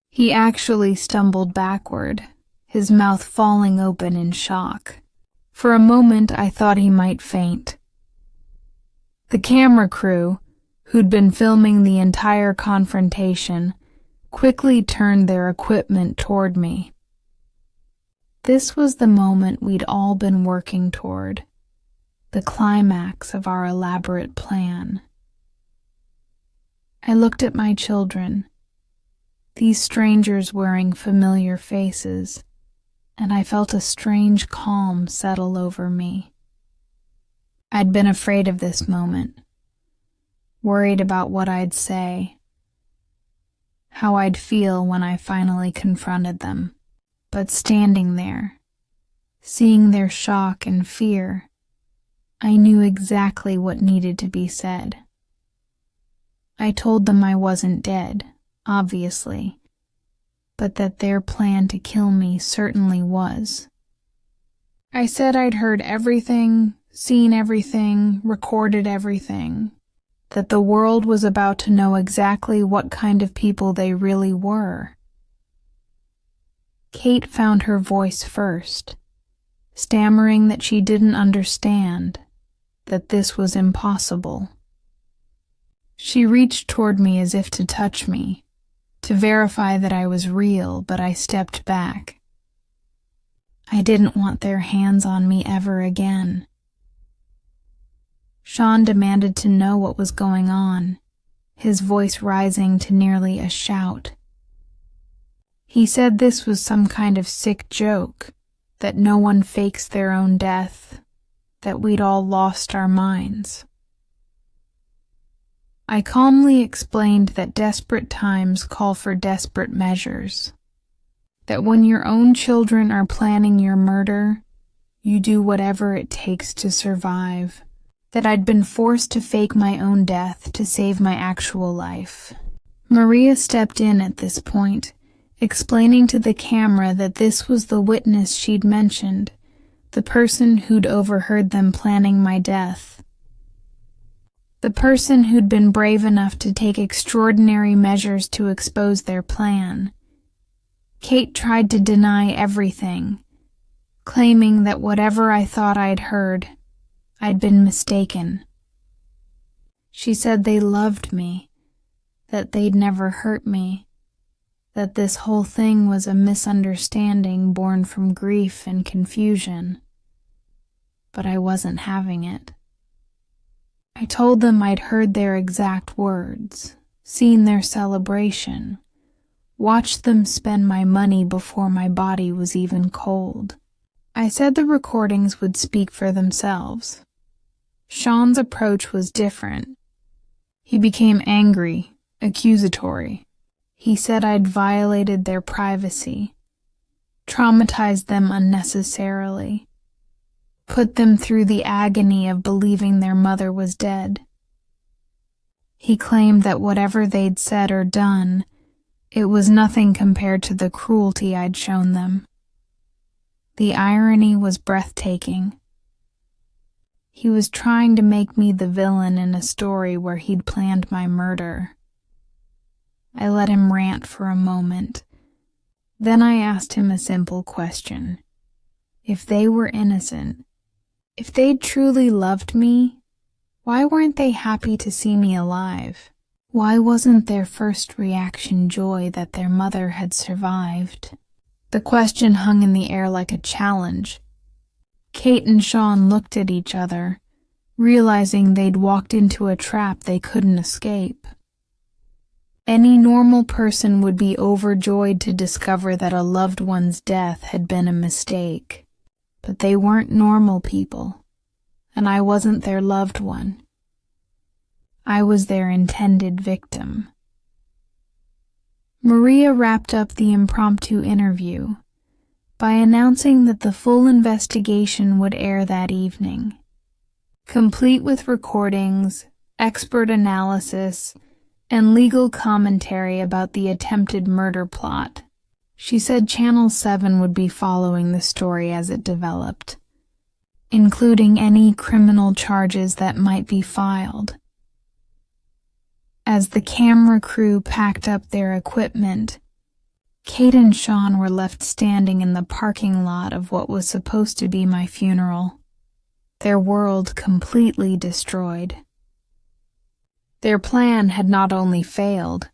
He actually stumbled backward, his mouth falling open in shock. For a moment, I thought he might faint. The camera crew, who'd been filming the entire confrontation, quickly turned their equipment toward me. This was the moment we'd all been working toward, the climax of our elaborate plan. I looked at my children, these strangers wearing familiar faces, and I felt a strange calm settle over me. I'd been afraid of this moment, worried about what I'd say, how I'd feel when I finally confronted them. But standing there, seeing their shock and fear, I knew exactly what needed to be said. I told them I wasn't dead, obviously, but that their plan to kill me certainly was. I said I'd heard everything, seen everything, recorded everything, that the world was about to know exactly what kind of people they really were. Kate found her voice first, stammering that she didn't understand, that this was impossible. She reached toward me as if to touch me, to verify that I was real, but I stepped back. I didn't want their hands on me ever again. Sean demanded to know what was going on, his voice rising to nearly a shout. He said this was some kind of sick joke, that no one fakes their own death, that we'd all lost our minds. I calmly explained that desperate times call for desperate measures, that when your own children are planning your murder, you do whatever it takes to survive, that I'd been forced to fake my own death to save my actual life. Maria stepped in at this point, explaining to the camera that this was the witness she'd mentioned, the person who'd overheard them planning my death. The person who'd been brave enough to take extraordinary measures to expose their plan. Kate tried to deny everything, claiming that whatever I thought I'd heard, I'd been mistaken. She said they loved me, that they'd never hurt me, that this whole thing was a misunderstanding born from grief and confusion. But I wasn't having it. I told them I'd heard their exact words, seen their celebration, watched them spend my money before my body was even cold. I said the recordings would speak for themselves. Sean's approach was different. He became angry, accusatory. He said I'd violated their privacy, traumatized them unnecessarily, put them through the agony of believing their mother was dead. He claimed that whatever they'd said or done, it was nothing compared to the cruelty I'd shown them. The irony was breathtaking. He was trying to make me the villain in a story where he'd planned my murder. I let him rant for a moment. Then I asked him a simple question. If they were innocent, if they'd truly loved me, why weren't they happy to see me alive? Why wasn't their first reaction joy that their mother had survived? The question hung in the air like a challenge. Kate and Sean looked at each other, realizing they'd walked into a trap they couldn't escape. Any normal person would be overjoyed to discover that a loved one's death had been a mistake. But they weren't normal people, and I wasn't their loved one. I was their intended victim. Maria wrapped up the impromptu interview by announcing that the full investigation would air that evening, complete with recordings, expert analysis, and legal commentary about the attempted murder plot. She said Channel 7 would be following the story as it developed, including any criminal charges that might be filed. As the camera crew packed up their equipment, Kate and Sean were left standing in the parking lot of what was supposed to be my funeral, their world completely destroyed. Their plan had not only failed,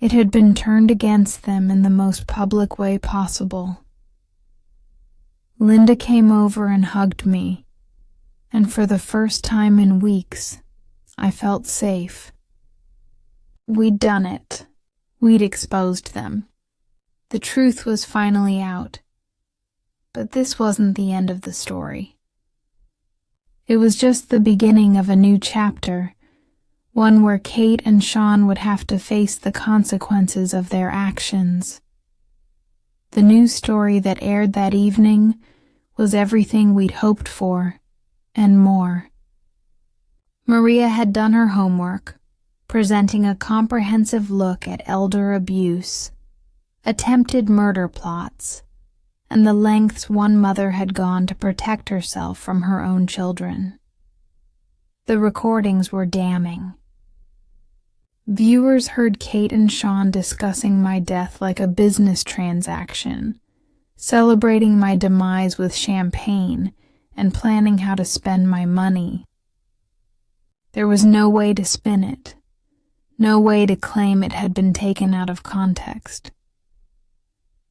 it had been turned against them in the most public way possible. Linda came over and hugged me, and for the first time in weeks, I felt safe. We'd done it. We'd exposed them. The truth was finally out. But this wasn't the end of the story. It was just the beginning of a new chapter, one where Kate and Sean would have to face the consequences of their actions. The news story that aired that evening was everything we'd hoped for, and more. Maria had done her homework, presenting a comprehensive look at elder abuse, attempted murder plots, and the lengths one mother had gone to protect herself from her own children. The recordings were damning. Viewers heard Kate and Sean discussing my death like a business transaction, celebrating my demise with champagne, and planning how to spend my money. There was no way to spin it, no way to claim it had been taken out of context.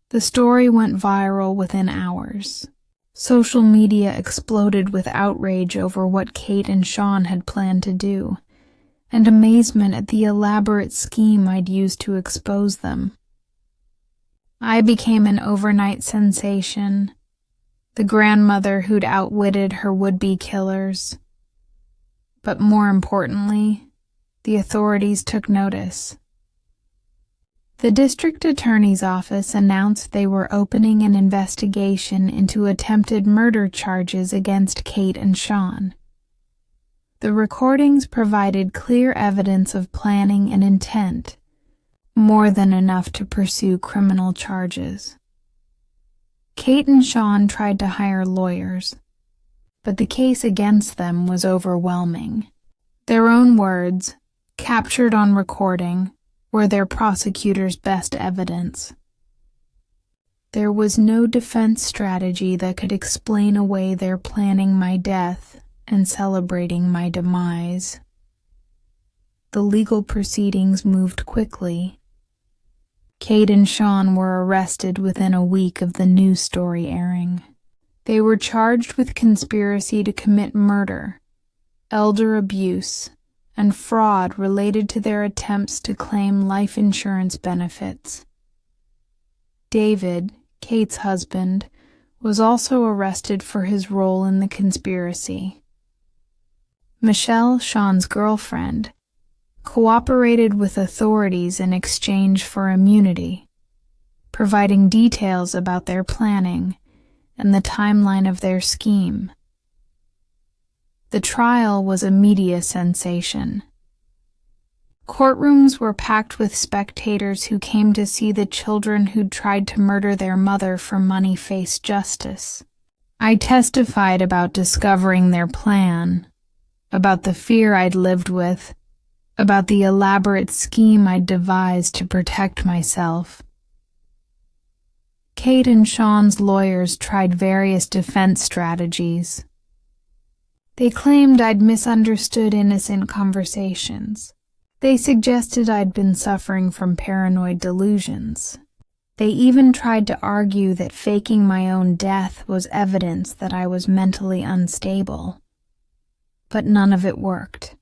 The story went viral within hours. Social media exploded with outrage over what Kate and Sean had planned to do, and amazement at the elaborate scheme I'd used to expose them. I became an overnight sensation, the grandmother who'd outwitted her would-be killers. But more importantly, the authorities took notice. The district attorney's office announced they were opening an investigation into attempted murder charges against Kate and Sean. The recordings provided clear evidence of planning and intent, more than enough to pursue criminal charges. Kate and Sean tried to hire lawyers, but the case against them was overwhelming. Their own words, captured on recording, were their prosecutor's best evidence. There was no defense strategy that could explain away their planning my death and celebrating my demise. The legal proceedings moved quickly. Kate and Sean were arrested within a week of the news story airing. They were charged with conspiracy to commit murder, elder abuse, and fraud related to their attempts to claim life insurance benefits. David, Kate's husband, was also arrested for his role in the conspiracy. Michelle, Sean's girlfriend, cooperated with authorities in exchange for immunity, providing details about their planning and the timeline of their scheme. The trial was a media sensation. Courtrooms were packed with spectators who came to see the children who'd tried to murder their mother for money face justice. I testified about discovering their plan, about the fear I'd lived with, about the elaborate scheme I'd devised to protect myself. Kate and Sean's lawyers tried various defense strategies. They claimed I'd misunderstood innocent conversations. They suggested I'd been suffering from paranoid delusions. They even tried to argue that faking my own death was evidence that I was mentally unstable. But none of it worked.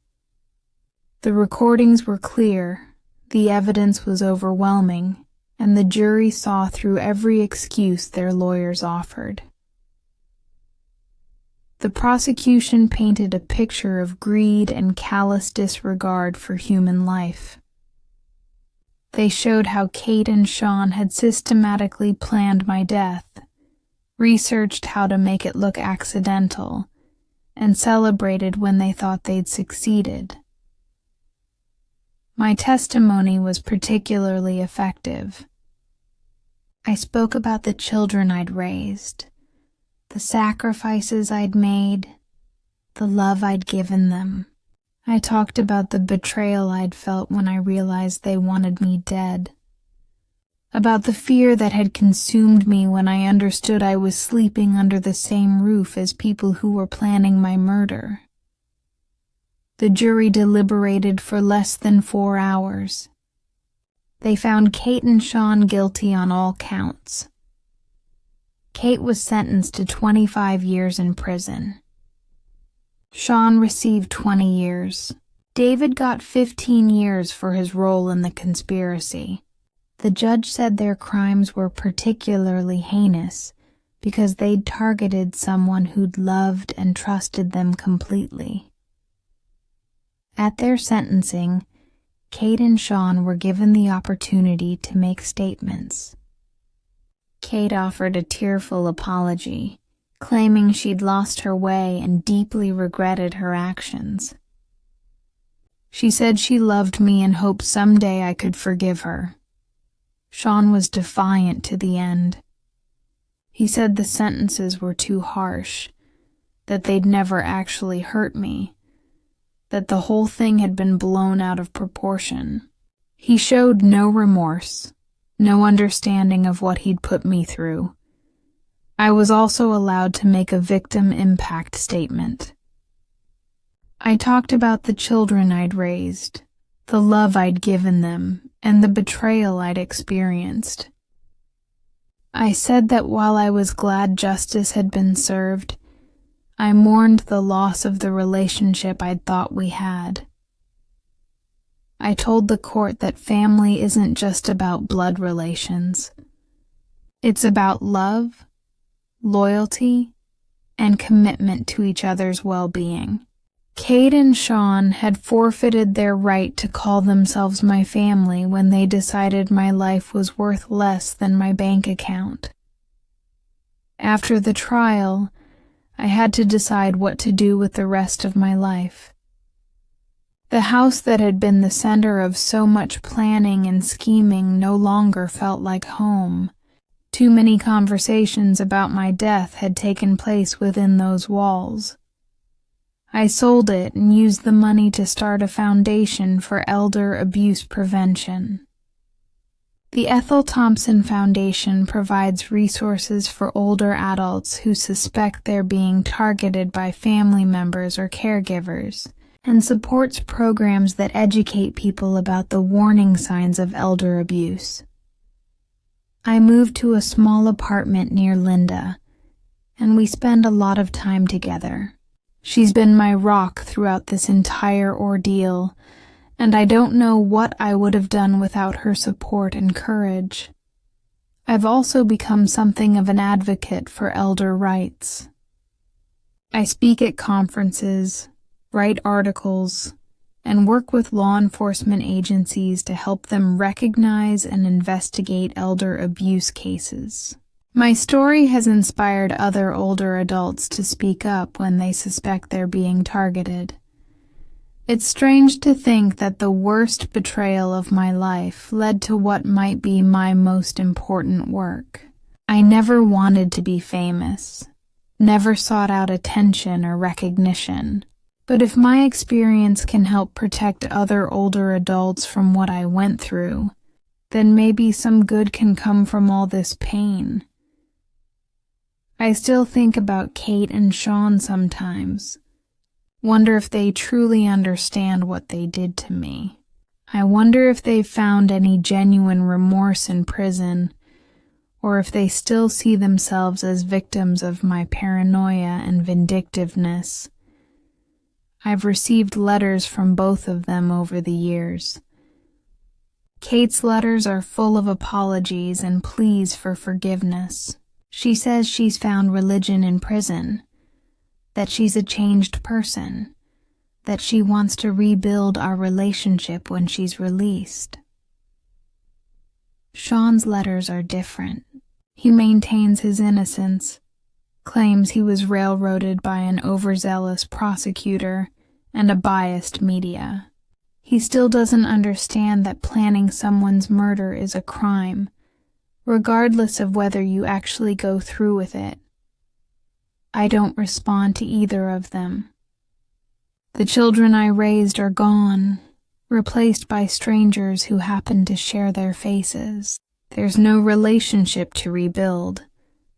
The recordings were clear, the evidence was overwhelming, and the jury saw through every excuse their lawyers offered. The prosecution painted a picture of greed and callous disregard for human life. They showed how Kate and Sean had systematically planned my death, researched how to make it look accidental, and celebrated when they thought they'd succeeded. My testimony was particularly effective. I spoke about the children I'd raised, the sacrifices I'd made, the love I'd given them. I talked about the betrayal I'd felt when I realized they wanted me dead, about the fear that had consumed me when I understood I was sleeping under the same roof as people who were planning my murder. The jury deliberated for less than 4 hours. They found Kate and Sean guilty on all counts. Kate was sentenced to 25 years in prison. Sean received 20 years. David got 15 years for his role in the conspiracy. The judge said their crimes were particularly heinous because they'd targeted someone who'd loved and trusted them completely. At their sentencing, Kate and Sean were given the opportunity to make statements. Kate offered a tearful apology, claiming she'd lost her way and deeply regretted her actions. She said she loved me and hoped someday I could forgive her. Sean was defiant to the end. He said the sentences were too harsh, that they'd never actually hurt me, that the whole thing had been blown out of proportion. He showed no remorse, no understanding of what he'd put me through. I was also allowed to make a victim impact statement. I talked about the children I'd raised, the love I'd given them, and the betrayal I'd experienced. I said that while I was glad justice had been served, I mourned the loss of the relationship I'd thought we had. I told the court that family isn't just about blood relations. It's about love, loyalty, and commitment to each other's well-being. Kate and Sean had forfeited their right to call themselves my family when they decided my life was worth less than my bank account. After the trial, I had to decide what to do with the rest of my life. The house that had been the center of so much planning and scheming no longer felt like home. Too many conversations about my death had taken place within those walls. I sold it and used the money to start a foundation for elder abuse prevention. The Ethel Thompson Foundation provides resources for older adults who suspect they're being targeted by family members or caregivers, and supports programs that educate people about the warning signs of elder abuse. I moved to a small apartment near Linda, and we spend a lot of time together. She's been my rock throughout this entire ordeal, and I don't know what I would have done without her support and courage. I've also become something of an advocate for elder rights. I speak at conferences, write articles, and work with law enforcement agencies to help them recognize and investigate elder abuse cases. My story has inspired other older adults to speak up when they suspect they're being targeted. It's strange to think that the worst betrayal of my life led to what might be my most important work. I never wanted to be famous, never sought out attention or recognition. But if my experience can help protect other older adults from what I went through, then maybe some good can come from all this pain. I still think about Kate and Sean sometimes. Wonder if they truly understand what they did to me. I wonder if they found any genuine remorse in prison, or if they still see themselves as victims of my paranoia and vindictiveness. I've received letters from both of them over the years. Kate's letters are full of apologies and pleas for forgiveness. She says she's found religion in prison, that she's a changed person, that she wants to rebuild our relationship when she's released. Sean's letters are different. He maintains his innocence, claims he was railroaded by an overzealous prosecutor and a biased media. He still doesn't understand that planning someone's murder is a crime, regardless of whether you actually go through with it. I don't respond to either of them. The children I raised are gone, replaced by strangers who happen to share their faces. There's no relationship to rebuild,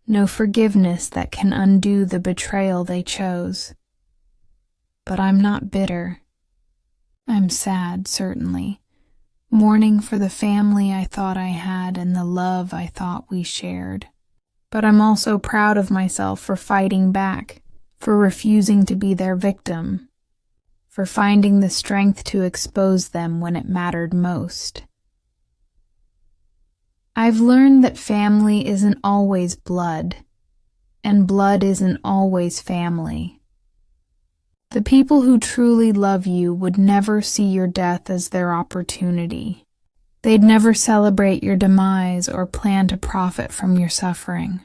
no forgiveness that can undo the betrayal they chose. But I'm not bitter. I'm sad, certainly, mourning for the family I thought I had and the love I thought we shared. But I'm also proud of myself for fighting back, for refusing to be their victim, for finding the strength to expose them when it mattered most. I've learned that family isn't always blood, and blood isn't always family. The people who truly love you would never see your death as their opportunity. They'd never celebrate your demise or plan to profit from your suffering.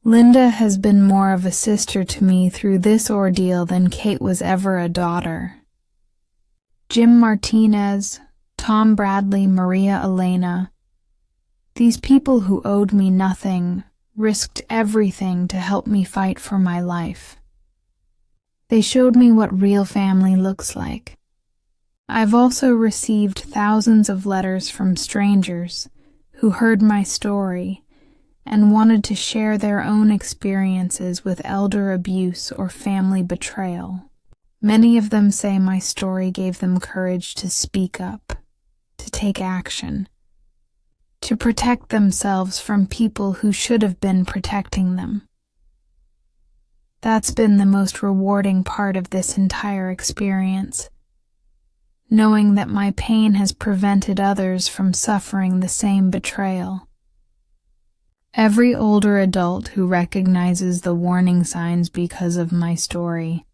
Linda has been more of a sister to me through this ordeal than Kate was ever a daughter. Jim Martinez, Tom Bradley, Maria Elena, these people who owed me nothing, risked everything to help me fight for my life. They showed me what real family looks like. I've also received thousands of letters from strangers who heard my story and wanted to share their own experiences with elder abuse or family betrayal. Many of them say my story gave them courage to speak up, to take action, to protect themselves from people who should have been protecting them. That's been the most rewarding part of this entire experience, knowing that my pain has prevented others from suffering the same betrayal. Every older adult who recognizes the warning signs because of my story,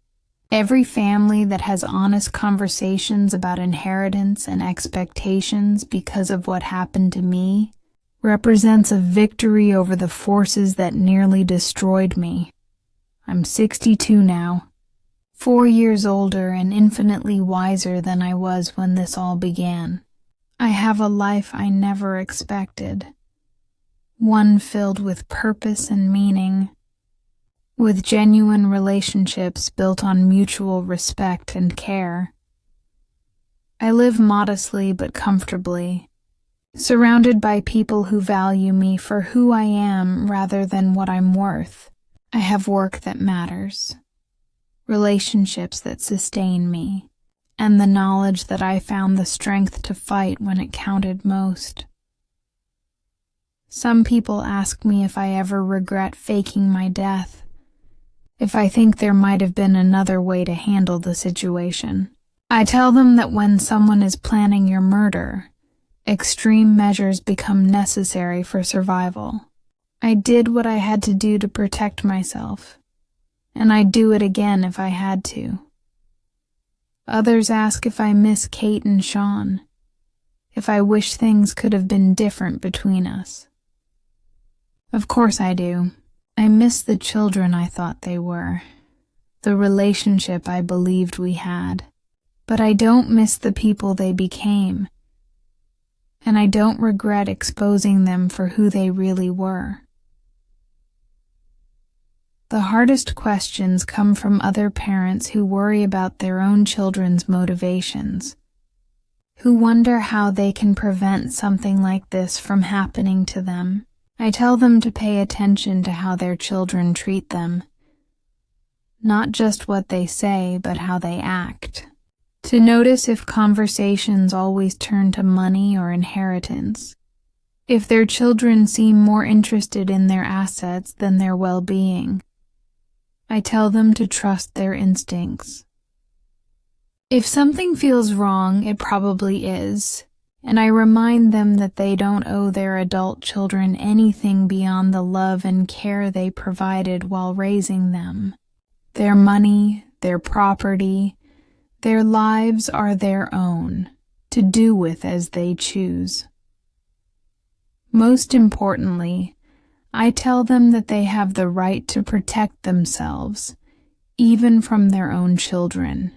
every family that has honest conversations about inheritance and expectations because of what happened to me, represents a victory over the forces that nearly destroyed me. I'm 62 now, 4 years older and infinitely wiser than I was when this all began. I have a life I never expected, one filled with purpose and meaning, with genuine relationships built on mutual respect and care. I live modestly but comfortably, surrounded by people who value me for who I am rather than what I'm worth. I have work that matters, relationships that sustain me, and the knowledge that I found the strength to fight when it counted most. Some people ask me if I ever regret faking my death, if I think there might have been another way to handle the situation. I tell them that when someone is planning your murder, extreme measures become necessary for survival. I did what I had to do to protect myself, and I'd do it again if I had to. Others ask if I miss Kate and Sean, if I wish things could have been different between us. Of course I do. I miss the children I thought they were, the relationship I believed we had. But I don't miss the people they became, and I don't regret exposing them for who they really were. The hardest questions come from other parents who worry about their own children's motivations, who wonder how they can prevent something like this from happening to them. I tell them to pay attention to how their children treat them, not just what they say, but how they act. To notice if conversations always turn to money or inheritance, if their children seem more interested in their assets than their well-being. I tell them to trust their instincts. If something feels wrong, it probably is, and I remind them that they don't owe their adult children anything beyond the love and care they provided while raising them. Their money, their property, their lives are their own, to do with as they choose. Most importantly, I tell them that they have the right to protect themselves, even from their own children.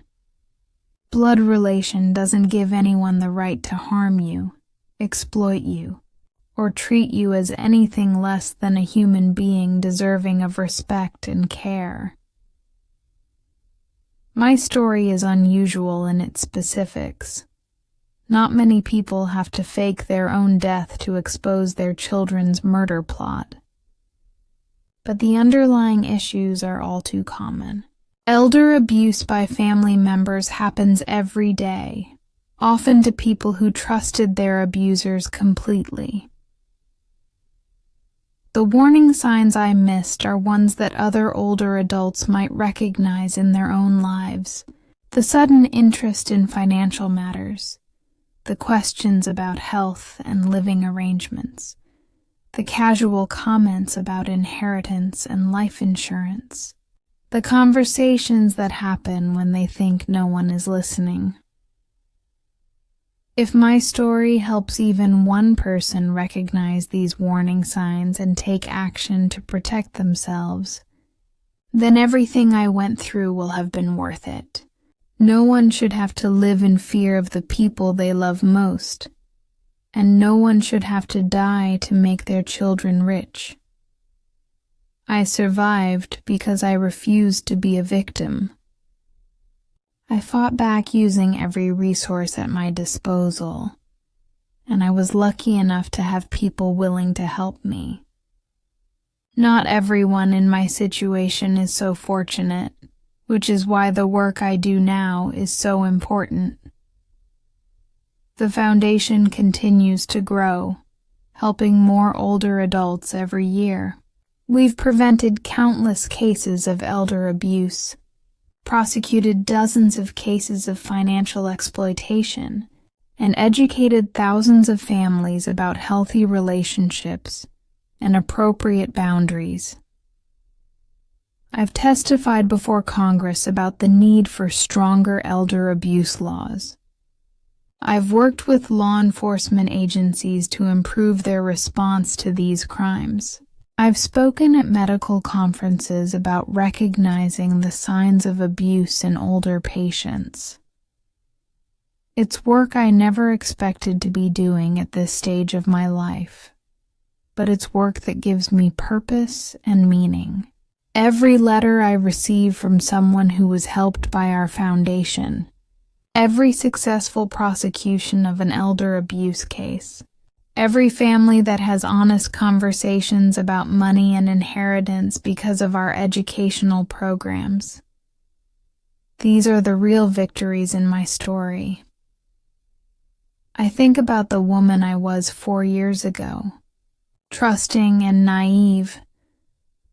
Blood relation doesn't give anyone the right to harm you, exploit you, or treat you as anything less than a human being deserving of respect and care. My story is unusual in its specifics. Not many people have to fake their own death to expose their children's murder plot. But the underlying issues are all too common. Elder abuse by family members happens every day, often to people who trusted their abusers completely. The warning signs I missed are ones that other older adults might recognize in their own lives. The sudden interest in financial matters, the questions about health and living arrangements, the casual comments about inheritance and life insurance, the conversations that happen when they think no one is listening. If my story helps even one person recognize these warning signs and take action to protect themselves, then everything I went through will have been worth it. No one should have to live in fear of the people they love most, and no one should have to die to make their children rich. I survived because I refused to be a victim. I fought back using every resource at my disposal, and I was lucky enough to have people willing to help me. Not everyone in my situation is so fortunate, which is why the work I do now is so important. The foundation continues to grow, helping more older adults every year. We've prevented countless cases of elder abuse, prosecuted dozens of cases of financial exploitation, and educated thousands of families about healthy relationships and appropriate boundaries. I've testified before Congress about the need for stronger elder abuse laws. I've worked with law enforcement agencies to improve their response to these crimes. I've spoken at medical conferences about recognizing the signs of abuse in older patients. It's work I never expected to be doing at this stage of my life, but it's work that gives me purpose and meaning. Every letter I receive from someone who was helped by our foundation, every successful prosecution of an elder abuse case, every family that has honest conversations about money and inheritance because of our educational programs. These are the real victories in my story. I think about the woman I was 4 years ago, trusting and naive,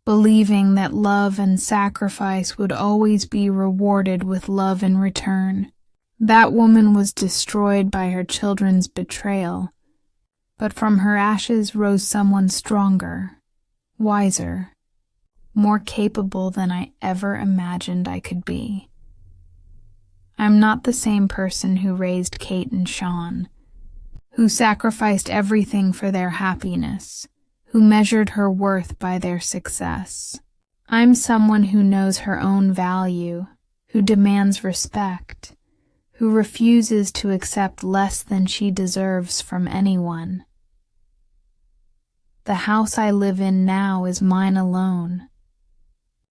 believing that love and sacrifice would always be rewarded with love in return. That woman was destroyed by her children's betrayal, but from her ashes rose someone stronger, wiser, more capable than I ever imagined I could be. I'm not the same person who raised Kate and Sean, who sacrificed everything for their happiness, who measured her worth by their success. I'm someone who knows her own value, who demands respect, who refuses to accept less than she deserves from anyone. The house I live in now is mine alone.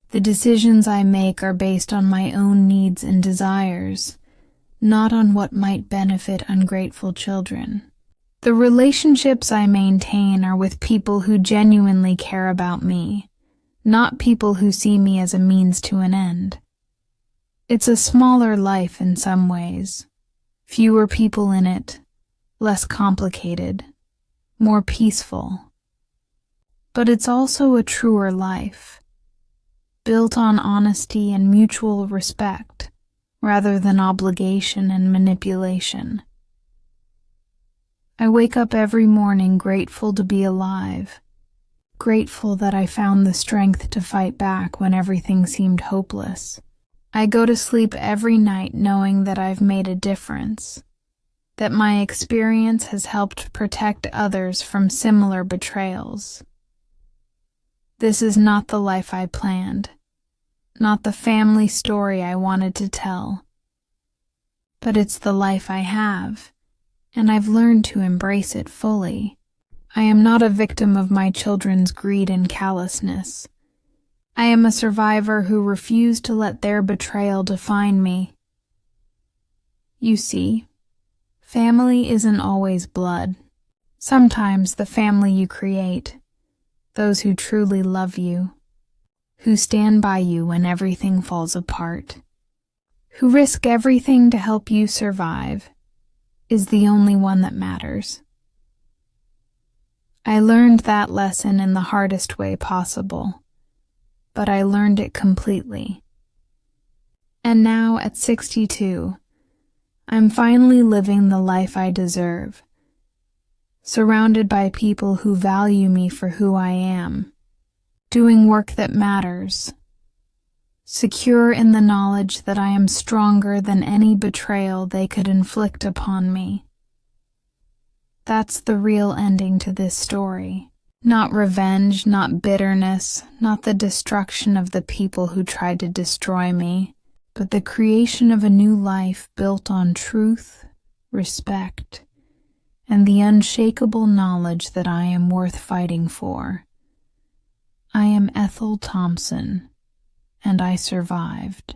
The decisions I make are based on my own needs and desires, not on what might benefit ungrateful children. The relationships I maintain are with people who genuinely care about me, not people who see me as a means to an end. It's a smaller life in some ways, fewer people in it, less complicated, more peaceful. But it's also a truer life, built on honesty and mutual respect, rather than obligation and manipulation. I wake up every morning grateful to be alive, grateful that I found the strength to fight back when everything seemed hopeless. I go to sleep every night knowing that I've made a difference, that my experience has helped protect others from similar betrayals. This is not the life I planned, not the family story I wanted to tell, but it's the life I have, and I've learned to embrace it fully. I am not a victim of my children's greed and callousness. I am a survivor who refused to let their betrayal define me. You see, family isn't always blood. Sometimes the family you create, those who truly love you, who stand by you when everything falls apart, who risk everything to help you survive, is the only one that matters. I learned that lesson in the hardest way possible, but I learned it completely. And now, at 62, I'm finally living the life I deserve, surrounded by people who value me for who I am, doing work that matters, secure in the knowledge that I am stronger than any betrayal they could inflict upon me. That's the real ending to this story. Not revenge, not bitterness, not the destruction of the people who tried to destroy me, but the creation of a new life built on truth, respect, and the unshakable knowledge that I am worth fighting for. I am Ethel Thompson, and I survived.